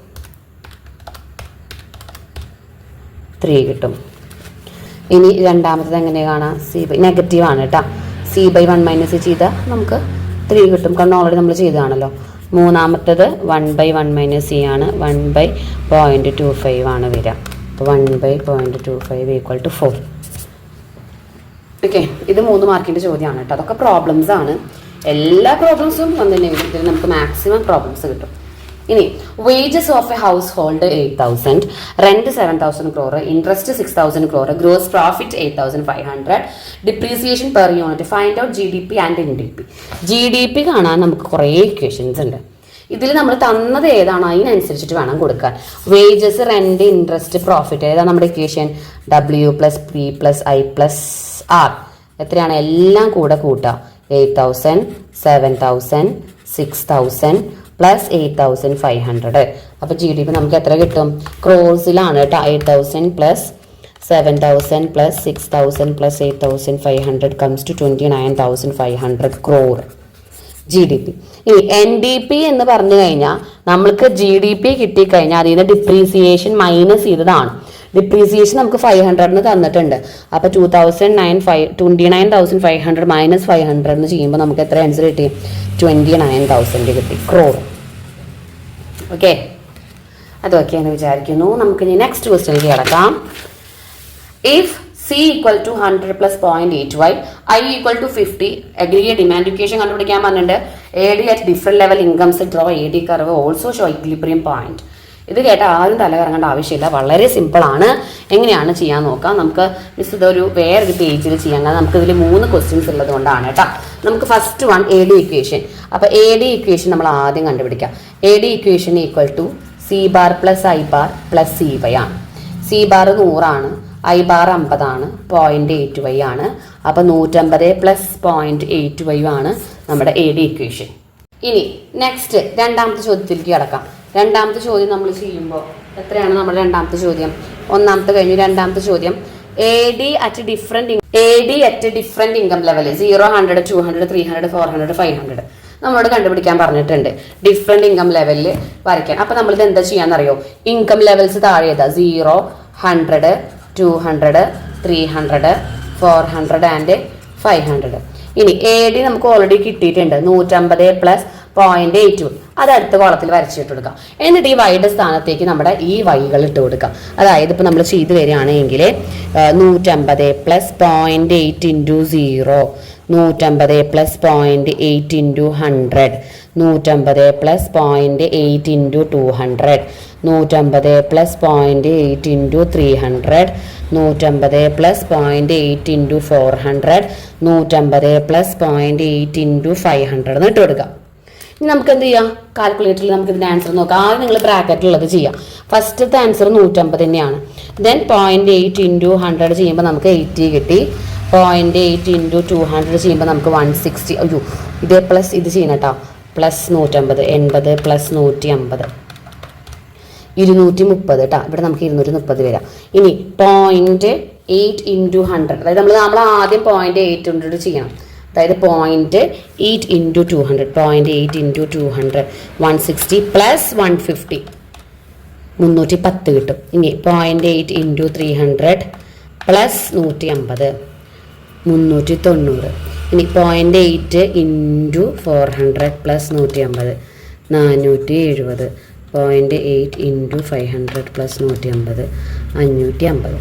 3 കിട്ടും. ഇനി രണ്ടാമത്തത് എങ്ങനെ കാണാം? നെഗറ്റീവ് ആണ് കേട്ടോ. C/1 - C ചെയ്താൽ നമുക്ക് 3 കിട്ടും. കാരണം ഓൾറെഡി നമ്മൾ ചെയ്തതാണല്ലോ. മൂന്നാമത്തത് 1/1 - C ആണ്. 1/0.25 ആണ് വരിക. അപ്പോൾ 1/0.25 = 4. ഓക്കെ, ഇത് 3 മാർക്കിൻ്റെ ചോദ്യമാണ് കേട്ടോ. അതൊക്കെ പ്രോബ്ലംസ് ആണ്. എല്ലാ പ്രോബ്ലംസും വന്നില്ലെങ്കിൽ ഇതിൽ നമുക്ക് മാക്സിമം പ്രോബ്ലംസ് കിട്ടും. ഇനി wages of A house hold 8,000, rent 7,000 crore, interest 6,000 crore, gross profit 8,500, depreciation per unit. Find out GDP and NDP. GDP കാണാൻ നമുക്ക് കുറേ ഇക്വേഷൻസ് ഉണ്ട്. ഇതിൽ നമ്മൾ തന്നത് ഏതാണോ അതിനനുസരിച്ചിട്ട് വേണം കൊടുക്കാൻ. വേജസ്, റെന്റ്, ഇൻട്രസ്റ്റ്, പ്രോഫിറ്റ് ഏതാണ് നമ്മുടെ equation? W + P + I + R. എത്രയാണ്? എല്ലാം കൂടെ കൂട്ടുക. 8,000, 7,000, 6,000 + 8,500. അപ്പോൾ GDP നമുക്ക് എത്ര കിട്ടും? ക്രോസിലാണ് കേട്ടോ. 8,000 + 7,000 + 6,000 + 8,500 comes to 29,500 crore GDP. ഇനി NDP എന്ന് പറഞ്ഞു കഴിഞ്ഞാൽ നമ്മൾക്ക് GDP കിട്ടിക്കഴിഞ്ഞാൽ അതിൽ നിന്ന് ഡിപ്രീസിയേഷൻ മൈനസ് ചെയ്തതാണ്. ഡിപ്രീസിയേഷൻ നമുക്ക് 500 തന്നിട്ടുണ്ട്. അപ്പോൾ 29,500 - 500 എന്ന് ചെയ്യുമ്പോൾ നമുക്ക് എത്ര ആൻസർ കിട്ടി? 29,000 കിട്ടി. ക്രോർ. ഓക്കെ, അതൊക്കെയെന്ന് വിചാരിക്കുന്നു. നമുക്ക് ഇനി നെക്സ്റ്റ് ക്വസ്റ്റ്യനിലേക്ക് കിടക്കാം. If C = 100 + 0.8y, I = 50, aggregate demand equation കണ്ടുപിടിക്കാൻ പറഞ്ഞിട്ടുണ്ട്. AD at different level incomes draw AD curve, also show equilibrium point. ഇത് കേട്ടാൽ ആരും തല കറങ്ങേണ്ട ആവശ്യമില്ല. വളരെ സിമ്പിളാണ്. എങ്ങനെയാണ് ചെയ്യാൻ നോക്കാം. നമുക്ക് മിസ് ഇതൊരു വേറൊരു പേജിൽ ചെയ്യാം. കാരണം നമുക്ക് ഇതിൽ 3 ക്വസ്റ്റ്യൻസ് ഉള്ളത് കൊണ്ടാണ് കേട്ടോ. നമുക്ക് ഫസ്റ്റ് വൺ AD ഇക്വേഷൻ. അപ്പോൾ AD ഇക്വേഷൻ നമ്മൾ ആദ്യം കണ്ടുപിടിക്കാം. AD equation = C bar + I bar + CY ആണ്. C bar 100 ആണ്, I bar 50 ആണ്, 0.8y ആണ്. അപ്പോൾ 150 + 0.8y ആണ് നമ്മുടെ AD ഇക്വേഷൻ. ഇനി നെക്സ്റ്റ് രണ്ടാമത്തെ ചോദ്യത്തിലേക്ക് കിടക്കാം. രണ്ടാമത്തെ ചോദ്യം നമ്മൾ ചെയ്യുമ്പോൾ എത്രയാണ് നമ്മുടെ രണ്ടാമത്തെ ചോദ്യം? ഒന്നാമത്തെ കഴിഞ്ഞു. രണ്ടാമത്തെ ചോദ്യം AD at different income level 0, 100, 200, 300, 400, 500 നമ്മളോട് കണ്ടുപിടിക്കാൻ പറഞ്ഞിട്ടുണ്ട്. ഡിഫറെന്റ് ഇൻകം ലെവലിൽ വരയ്ക്കാൻ. അപ്പോൾ നമ്മളിത് എന്താ ചെയ്യാന്നറിയോ? ഇൻകം ലെവൽസ് താഴെ 0, 100, 200, 300, 400 ആൻഡ് 500. ഇനി AD നമുക്ക് ഓൾറെഡി കിട്ടിയിട്ടുണ്ട് 150 പ്ലസ് 0.82. അത് അടുത്ത കോളത്തിൽ വരച്ചിട്ട് കൊടുക്കാം. എന്നിട്ട് ഈ വൈയുടെ സ്ഥാനത്തേക്ക് നമ്മുടെ ഈ വൈകൾ ഇട്ട് കൊടുക്കാം. അതായത് ഇപ്പം നമ്മൾ ചെയ്ത് വരികയാണെങ്കിൽ 150 plus 0.8 into 0, 150 plus 0.8 into 100, 150 plus 0.8 into 200, 150 plus 0.8 into 300, 150 plus 0.8 into 400, 150 plus 0.8 into 500 എന്ന് ഇട്ട് കൊടുക്കാം. ഇനി നമുക്ക് എന്ത് ചെയ്യാം? കാൽക്കുലേറ്ററിൽ നമുക്ക് ഇതിൻ്റെ ആൻസർ നോക്കാം. ആദ്യം നിങ്ങൾ ബ്രാക്കറ്റിലുള്ളത് ചെയ്യാം. ഫസ്റ്റത്തെ ആൻസർ 150 തന്നെയാണ്. ദെൻ 0.8 ഇൻറ്റു 100 ചെയ്യുമ്പോൾ നമുക്ക് 80 കിട്ടി. 0.8 ഇൻറ്റു 200 ചെയ്യുമ്പോൾ നമുക്ക് 160. അയ്യോ, ഇതേ പ്ലസ് ഇത് ചെയ്യണം കേട്ടോ. പ്ലസ് 150, 80 പ്ലസ് 150, 230 കേട്ടോ. ഇവിടെ നമുക്ക് 230 വരാം. ഇനി 0.8 ഇൻറ്റു 100, അതായത് നമ്മൾ ആദ്യം 0.8 കൊണ്ട് ചെയ്യണം. അതായത് 0.8 ഇൻറ്റു 200, 0.8 ഇൻറ്റു 200, 160 പ്ലസ് 150, 310 കിട്ടും. ഇനി 0.8 ഇൻറ്റു 300 പ്ലസ് 150, 390. ഇനി 0.8 ഇൻറ്റു 400 പ്ലസ് 150, 470. 0.8 into 500 plus 150, 550.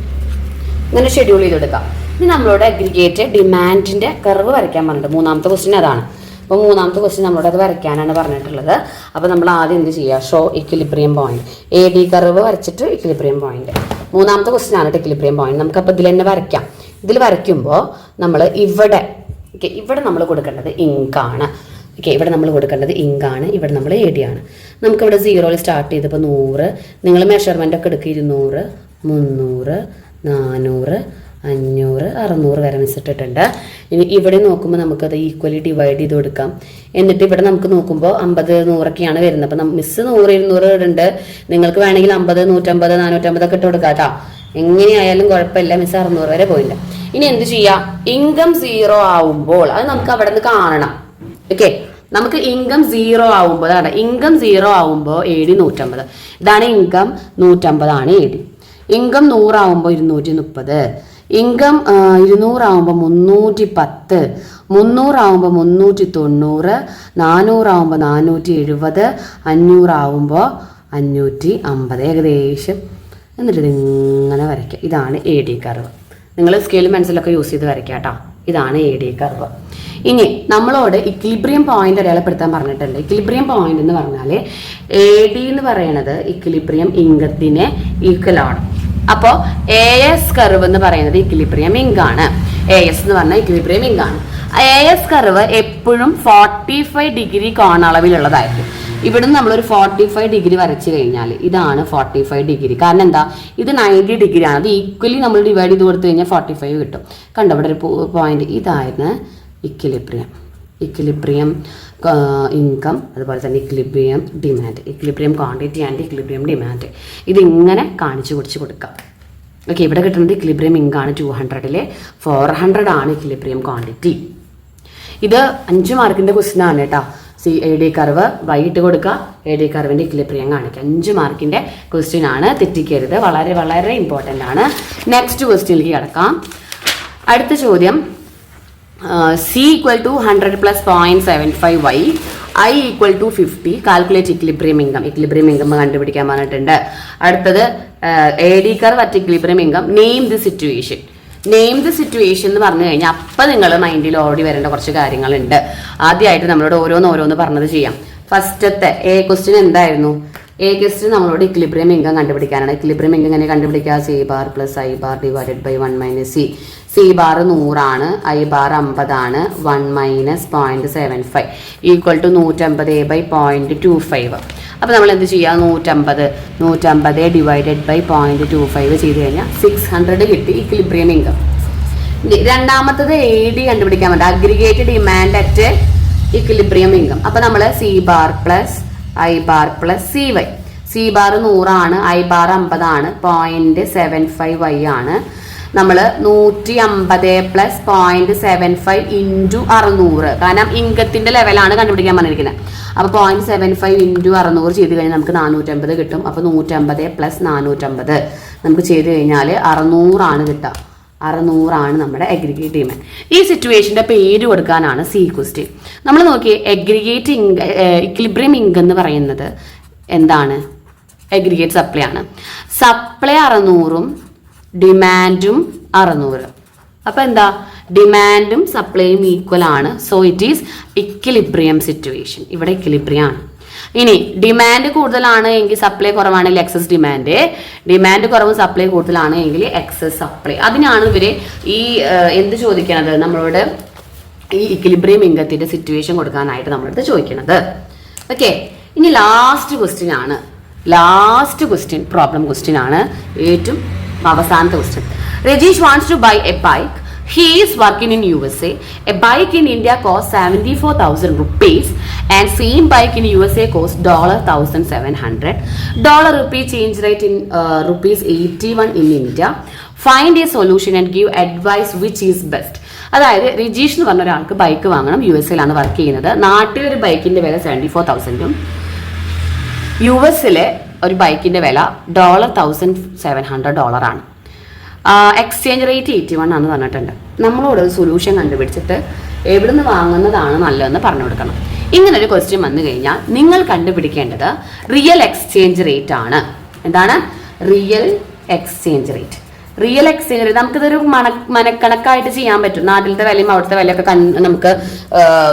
ഇങ്ങനെ ഷെഡ്യൂൾ ചെയ്തെടുക്കാം. ഇനി നമ്മളോട് അഗ്രിഗേറ്റ് ഡിമാൻഡിൻ്റെ കർവ് വരയ്ക്കാൻ പറഞ്ഞിട്ടുണ്ട്. മൂന്നാമത്തെ ക്വസ്റ്റ്യൻ അതാണ്. അപ്പോൾ മൂന്നാമത്തെ ക്വസ്റ്റ്യൻ നമ്മളോട് അത് വരയ്ക്കാനാണ് പറഞ്ഞിട്ടുള്ളത്. അപ്പോൾ നമ്മൾ ആദ്യം എന്ത് ചെയ്യുക? Show equilibrium point. AD curve വരച്ചിട്ട് ഇക്വിലിബ്രിയം പോയിന്റ്. മൂന്നാമത്തെ ക്വസ്റ്റ്യൻ ആണ് ഇക്വിലിബ്രിയം പോയിന്റ്. നമുക്കപ്പോൾ ഇതിൽ തന്നെ വരയ്ക്കാം. ഇതിൽ വരയ്ക്കുമ്പോൾ നമ്മൾ ഇവിടെ നമ്മൾ കൊടുക്കേണ്ടത് ഇങ്കാണ്. ഇവിടെ നമ്മൾ കൊടുക്കേണ്ടത് ഇങ്കാണ്. ഇവിടെ നമ്മൾ AD ആണ്. നമുക്കിവിടെ 0 സ്റ്റാർട്ട് ചെയ്തപ്പോൾ 100. നിങ്ങൾ മെഷർമെൻ്റ് ഒക്കെ എടുക്കുക. 200, 300, 400, 500, 600 വരെ മിസ്സിട്ടിട്ടുണ്ട്. ഇനി ഇവിടെ നോക്കുമ്പോൾ നമുക്കത് ഈക്വലി ഡിവൈഡ് ചെയ്ത് കൊടുക്കാം. എന്നിട്ട് ഇവിടെ നമുക്ക് നോക്കുമ്പോൾ 50, 100ഒക്കെയാണ് വരുന്നത്. അപ്പം മിസ് 100, 200 ഇടുന്നുണ്ട്. നിങ്ങൾക്ക് വേണമെങ്കിൽ 50, 150, 450 ഒക്കെ ഇട്ട് കൊടുക്കാം കേട്ടോ. എങ്ങനെയായാലും കുഴപ്പമില്ല. മിസ് 600 വരെ പോയില്ല. ഇനി എന്ത് ചെയ്യാം? ഇൻകം 0 ആവുമ്പോൾ അത് നമുക്ക് അവിടെ നിന്ന് കാണണം. ഓക്കെ, നമുക്ക് ഇൻകം 0 ആവുമ്പോൾ, അതാണ് ഇൻകം 0 ആവുമ്പോൾ AD 150. ഇതാണ് ഇൻകം. 150 ആണ് AD. ഇൻകം 100 ആവുമ്പോൾ 230. ഇൻകം 200 ആവുമ്പോൾ 310, 300 ആവുമ്പോൾ 390, 400 ആവുമ്പോൾ 470, 500 ആവുമ്പോൾ 550 ഏകദേശം. എന്നിട്ട് ഇതിങ്ങനെ വരയ്ക്കുക. ഇതാണ് AD കർവ്. നിങ്ങൾ സ്കെയിലും പെൻസിലൊക്കെ യൂസ് ചെയ്ത് വരയ്ക്കുക കേട്ടോ. ഇതാണ് AD കർവ്. ഇനി നമ്മളോട് ഇക്വിലിബ്രിയം പോയിന്റ് അടയാളപ്പെടുത്താൻ പറഞ്ഞിട്ടുണ്ട്. ഇക്വിലിബ്രിയം പോയിന്റ് എന്ന് പറഞ്ഞാൽ AD എന്ന് പറയുന്നത് ഇക്വിലിബ്രിയം ഇൻകത്തിന് ഈക്വൽ ആണ്. അപ്പോൾ AS കർവ് എന്ന് പറയുന്നത് ഇക്വിലിബ്രിയം ഇങ്കാണ്. AS എന്ന് പറഞ്ഞാൽ ഇക്വിലിബ്രിയം ഇങ്കാണ്. AS കർവ് എപ്പോഴും 45 ഡിഗ്രി കോണളവിലുള്ളതായിരിക്കും. ഇവിടുന്ന് നമ്മളൊരു 45 ഡിഗ്രി വരച്ചു കഴിഞ്ഞാൽ ഇതാണ് 45 ഡിഗ്രി. കാരണം എന്താ? ഇത് 90 ഡിഗ്രി ആണ്. അത് ഈക്വലി നമ്മൾ ഡിവൈഡ് ചെയ്ത് കൊടുത്തു കഴിഞ്ഞാൽ 45 കിട്ടും. കണ്ടോ ഇവിടെ ഒരു പോയിന്റ്. ഇതായിരുന്നു ഇക്വിലിബ്രിയം. ഇക്വിലിബ്രിയം ഇൻകം, അതുപോലെ തന്നെ equilibrium demand, equilibrium quantity and equilibrium demand. ഇതിങ്ങനെ കാണിച്ചു കുടിച്ച് കൊടുക്കാം. ഓക്കെ, ഇവിടെ കിട്ടുന്നത് ഇക്വിലിബ്രിയം ഇങ്കാണ് 200-ൽ, 400 ആണ് ഇക്വിലിബ്രിയം ക്വാണ്ടിറ്റി. ഇത് 5 മാർക്കിൻ്റെ ക്വസ്റ്റ്യൻ ആണ് കേട്ടോ. AD കർവ് വൈകിട്ട് കൊടുക്കുക. AD കർവിൻ്റെ ഇക്വിലിബ്രിയം കാണിക്കുക. 5 മാർക്കിൻ്റെ ക്വസ്റ്റ്യൻ ആണ്, തെറ്റിക്കരുത്. വളരെ വളരെ ഇമ്പോർട്ടൻ്റ് ആണ്. നെക്സ്റ്റ് ക്വസ്റ്റ്യനിലേക്ക് കിടക്കാം. അടുത്ത ചോദ്യം, C equal to 100 plus 0.75y, I equal to 50. Calculate equilibrium income. Equilibrium income കണ്ടുപിടിക്കാൻ പറഞ്ഞിട്ടുണ്ട്. അടുത്തത് AD curve at equilibrium income. Name the situation. Name the situation എന്ന് പറഞ്ഞു കഴിഞ്ഞാൽ അപ്പം നിങ്ങൾ മൈൻഡിൽ ഓടി വരേണ്ട കുറച്ച് കാര്യങ്ങളുണ്ട്. ആദ്യമായിട്ട് നമ്മളോട് ഓരോന്ന് പറഞ്ഞത് ചെയ്യാം. ഫസ്റ്റത്തെ ക്വസ്റ്റ്യൻ എന്തായിരുന്നു? ക്വസ്റ്റ്യൻ നമ്മളോട് ഇക്വിലിബ്രിയം ഇൻകം കണ്ടുപിടിക്കാനാണ്. ഇക്വിലിബ്രിയം ഇൻകം എങ്ങനെ കണ്ടുപിടിക്കുക? C bar plus I bar divided by 1 minus C. C bar 100 ആണ്, I ബാർ 50 ആണ്, 1 മൈനസ് 0.75 ഈക്വൽ ടു 150 ബൈ 0.25. അപ്പോൾ നമ്മൾ എന്ത് ചെയ്യുക? 150 ഡിവൈഡഡ് ബൈ 0.25 ചെയ്ത് കഴിഞ്ഞാൽ 600 കിട്ടി ഇക്വിലിബ്രിയം ഇൻകം. രണ്ടാമത്തത് AD കണ്ടുപിടിക്കാൻ പറ്റും. Aggregate demand at equilibrium income. അപ്പോൾ നമ്മൾ C bar plus I bar plus CY. C bar 100 ആണ്, I ബാർ 50 ആണ്, 0.75y ആണ്. നമ്മൾ 150 പ്ലസ് 0.75 ഇൻറ്റു 600, കാരണം ഇൻകത്തിന്റെ ലെവലാണ് കണ്ടുപിടിക്കാൻ പറഞ്ഞിരിക്കുന്നത്. അപ്പോൾ 0.75 ഇൻറ്റു 600 ചെയ്ത് കഴിഞ്ഞാൽ നമുക്ക് 450 കിട്ടും. അപ്പോൾ 150 പ്ലസ് 450 നമുക്ക് ചെയ്ത് കഴിഞ്ഞാൽ 600 കിട്ടുക. 600 നമ്മുടെ അഗ്രിഗേറ്റ് ഡിമാൻഡ്. ഈ സിറ്റുവേഷന്റെ പേര് കൊടുക്കാനാണ് സി ക്വസ്റ്റ്യൻ. നമ്മൾ നോക്കിയേ, അഗ്രിഗേറ്റ് ഇക്വിലിബ്രിയം ഇൻകം എന്ന് പറയുന്നത് എന്താണ്? അഗ്രിഗേറ്റ് സപ്ലൈ ആണ്. സപ്ലൈ 600 ഡിമാൻഡും 600. അപ്പൊ എന്താ? ഡിമാൻഡും സപ്ലൈയും ഈക്വൽ ആണ്. So it is equilibrium situation. ഇവിടെ ഇക്വിലിബ്രിയം ആണ്. ഇനി ഡിമാൻഡ് കൂടുതലാണ് എങ്കിൽ സപ്ലൈ കുറവാണെങ്കിൽ എക്സസ് ഡിമാൻഡ്, ഡിമാൻഡ് കുറവും സപ്ലൈ കൂടുതലാണ് എങ്കിൽ എക്സസ് സപ്ലൈ. അതിനാണ് ഇവര് ഈ എന്ത് ചോദിക്കണത്? നമ്മളോട് ഈ ഇക്വിലിബ്രിയം ഇൻകത്തിന്റെ സിറ്റുവേഷൻ കൊടുക്കാനായിട്ട് നമ്മളടുത്ത് ചോദിക്കണത്. ഓക്കെ, ഇനി ലാസ്റ്റ് ക്വസ്റ്റ്യൻ ആണ്. ലാസ്റ്റ് ക്വസ്റ്റ്യൻ പ്രോബ്ലം ക്വസ്റ്റ്യൻ ആണ്. ഏറ്റവും അവസാനത്തെ question. Rajeesh wants to buy a bike. He is working in USA. A bike in India costs 74,000 rupees and same bike in USA costs $1,700. $rupee change rate in rupees 81 in India. Find a solution and give advice which is best. അതായത് രജീഷ് എന്ന് പറഞ്ഞ ഒരാൾക്ക് bike വാങ്ങണം. USA-ലാണ് work ചെയ്യുന്നത്. നാട്ടിലൊരു ബൈക്കിന്റെ വില 74,000ഉം US-ലെ ഒരു ബൈക്കിന്റെ വില $1,700 ആണ്. എക്സ്ചേഞ്ച് റേറ്റ് 81 ആണെന്ന് പറഞ്ഞിട്ടുണ്ട്. നമ്മളോട് ഒരു സൊല്യൂഷൻ കണ്ടുപിടിച്ചിട്ട് എവിടുന്ന് വാങ്ങുന്നതാണ് നല്ലതെന്ന് പറഞ്ഞു കൊടുക്കണം. ഇങ്ങനൊരു ക്വസ്റ്റ്യൻ വന്നു കഴിഞ്ഞാൽ നിങ്ങൾ കണ്ടുപിടിക്കേണ്ടത് റിയൽ എക്സ്ചേഞ്ച് റേറ്റ് ആണ്. എന്താണ്? Real exchange rate. Real exchange rate നമുക്കിതൊരു മനക്കണക്കായിട്ട് ചെയ്യാൻ പറ്റും. നാട്ടിലത്തെ വിലയും അവിടുത്തെ വിലയൊക്കെ നമുക്ക്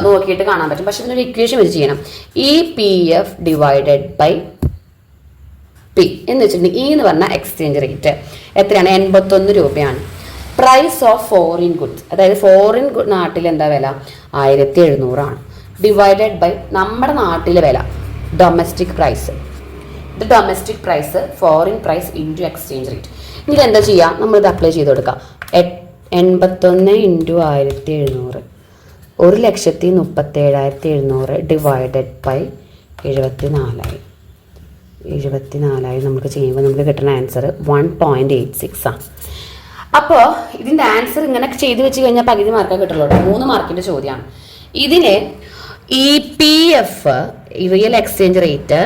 നോക്കിയിട്ട് കാണാൻ പറ്റും. പക്ഷെ ഇതിനൊരു ഇക്വേഷൻ വെച്ച് ചെയ്യണം. EPF ഡിവൈഡഡ് ബൈ പി എന്ന് വെച്ചിട്ടുണ്ടെങ്കിൽ എന്ന് പറഞ്ഞാൽ എക്സ്ചേഞ്ച് റേറ്റ് എത്രയാണ്? 81 രൂപയാണ്. പ്രൈസ് ഓഫ് ഫോറിൻ ഗുഡ്സ്, അതായത് ഫോറിൻ നാട്ടിൽ എന്താ വില? 1700 ആണ്. ഡിവൈഡഡ് ബൈ നമ്മുടെ നാട്ടിലെ വില, ഡൊമസ്റ്റിക് പ്രൈസ്. ഇത് domestic price, foreign price into exchange rate. ഇതിൽ എന്താ ചെയ്യുക? നമ്മളിത് അപ്ലൈ ചെയ്ത് കൊടുക്കാം. 81 ഇൻറ്റു 1700 1,37,700 ഡിവൈഡഡ് ബൈ 74,000 നമുക്ക് ചെയ്യുമ്പോൾ നമുക്ക് കിട്ടുന്ന ആൻസർ 1.86 ആണ്. അപ്പോൾ ഇതിൻ്റെ ആൻസർ ഇങ്ങനെ ചെയ്ത് വെച്ച് കഴിഞ്ഞാൽ പകുതി മാർക്കേ കിട്ടുള്ളൂ. 3 മാർക്കിൻ്റെ ചോദ്യമാണ്. ഇതിന് EPF റിയൽ എക്സ്ചേഞ്ച് റേറ്റ്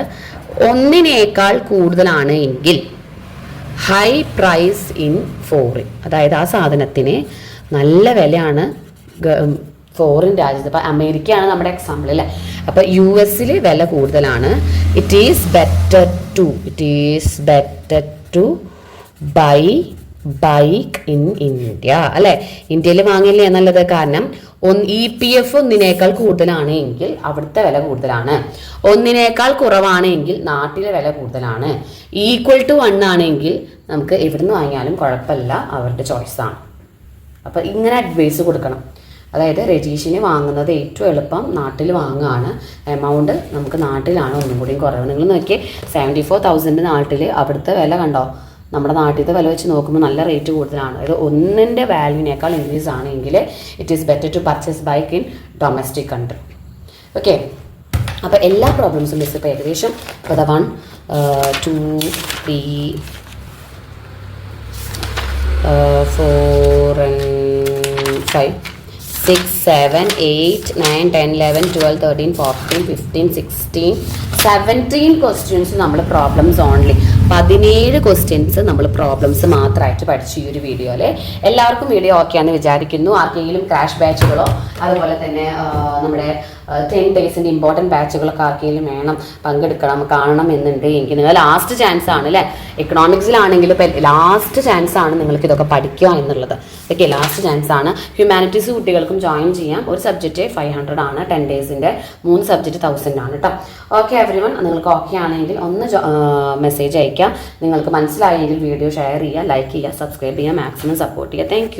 1 കൂടുതലാണ് എങ്കിൽ ഹൈ പ്രൈസ് ഇൻ ഫോറിൻ, അതായത് ആ സാധനത്തിന് നല്ല വിലയാണ് ഫോറിൻ രാജ്യത്ത്. ഇപ്പം അമേരിക്കയാണ് നമ്മുടെ എക്സാമ്പിൾ അല്ലേ. അപ്പം US-ൽ വില കൂടുതലാണ്. It is better to buy bike in India അല്ലേ. ഇന്ത്യയിൽ വാങ്ങില്ലേ നല്ലത്. കാരണം EPF 1 കൂടുതലാണ് എങ്കിൽ അവിടുത്തെ വില കൂടുതലാണ്. 1 കുറവാണ് എങ്കിൽ നാട്ടിലെ വില കൂടുതലാണ്. ഈക്വൽ ടു 1 ആണെങ്കിൽ നമുക്ക് എവിടുന്ന് വാങ്ങിയാലും കുഴപ്പമില്ല, അവരുടെ ചോയ്സാണ്. അപ്പം ഇങ്ങനെ അഡ്വൈസ് കൊടുക്കണം. അതായത് രജീഷിന് വാങ്ങുന്നത് ഏറ്റവും എളുപ്പം നാട്ടിൽ വാങ്ങുകയാണ്. എമൗണ്ട് നമുക്ക് നാട്ടിലാണ് ഒന്നും കൂടിയും കുറവ്. നിങ്ങൾ നോക്കിയേ, 74,000 നാട്ടിൽ, അവിടുത്തെ വില കണ്ടോ? നമ്മുടെ നാട്ടിലത്തെ വില വെച്ച് നോക്കുമ്പോൾ നല്ല റേറ്റ് കൂടുതലാണ്. അതായത് 1 വാല്യൂവിനേക്കാൾ ഇൻക്രീസ് ആണെങ്കിൽ it is better to purchase bike in domestic country. Okay, അപ്പോൾ എല്ലാ പ്രോബ്ലംസും മിസ് ഇപ്പോൾ ഏകദേശം 1 2 3 4 and 5 6 7 8 9 10 11 12 13 14 15 16 17 ക്വസ്റ്റ്യൻസ് നമ്മൾ പ്രോബ്ലംസ് ഓൺലി. 17 ക്വസ്റ്റ്യൻസ് നമ്മൾ പ്രോബ്ലംസ് മാത്രമായിട്ട് പഠിച്ചു ഈ ഒരു വീഡിയോയിൽ. എല്ലാവർക്കും വീഡിയോ ഓക്കെ ആണെന്ന് വിചാരിക്കുന്നു. ആർക്കെങ്കിലും ക്രാഷ് ബാച്ചുകളോ അതുപോലെ തന്നെ നമ്മുടെ 10 ഡേയ്സിൻ്റെ ഇമ്പോർട്ടൻറ്റ് ബാച്ചുകളൊക്കെ ആർക്കെങ്കിലും വേണം, പങ്കെടുക്കണം, കാണണം എന്നുണ്ട് എങ്കിൽ നിങ്ങൾ ലാസ്റ്റ് ചാൻസ് ആണ് അല്ലേ. എക്കണോമിക്സിലാണെങ്കിൽ ഇപ്പോൾ ലാസ്റ്റ് ചാൻസ് ആണ് നിങ്ങൾക്ക് ഇതൊക്കെ പഠിക്കുക എന്നുള്ളത്. ഓക്കെ, ലാസ്റ്റ് ചാൻസ് ആണ്. ഹ്യൂമാനിറ്റീസ് കുട്ടികൾക്കും ജോയിൻ ചെയ്യാം. ഒരു സബ്ജക്റ്റ് 500 ആണ്. 10 ഡേയ്സിൻ്റെ 3 സബ്ജക്റ്റ് 1000 ആണ് കേട്ടോ. ഓക്കെ എവരിവൺ, നിങ്ങൾക്ക് ഓക്കെ ആണെങ്കിൽ ഒന്ന് മെസ്സേജ് അയക്കാം. നിങ്ങൾക്ക് മനസ്സിലായെങ്കിൽ വീഡിയോ ഷെയർ ചെയ്യുക, ലൈക്ക് ചെയ്യുക, സബ്സ്ക്രൈബ് ചെയ്യുക, മാക്സിമം സപ്പോർട്ട് ചെയ്യുക. താങ്ക്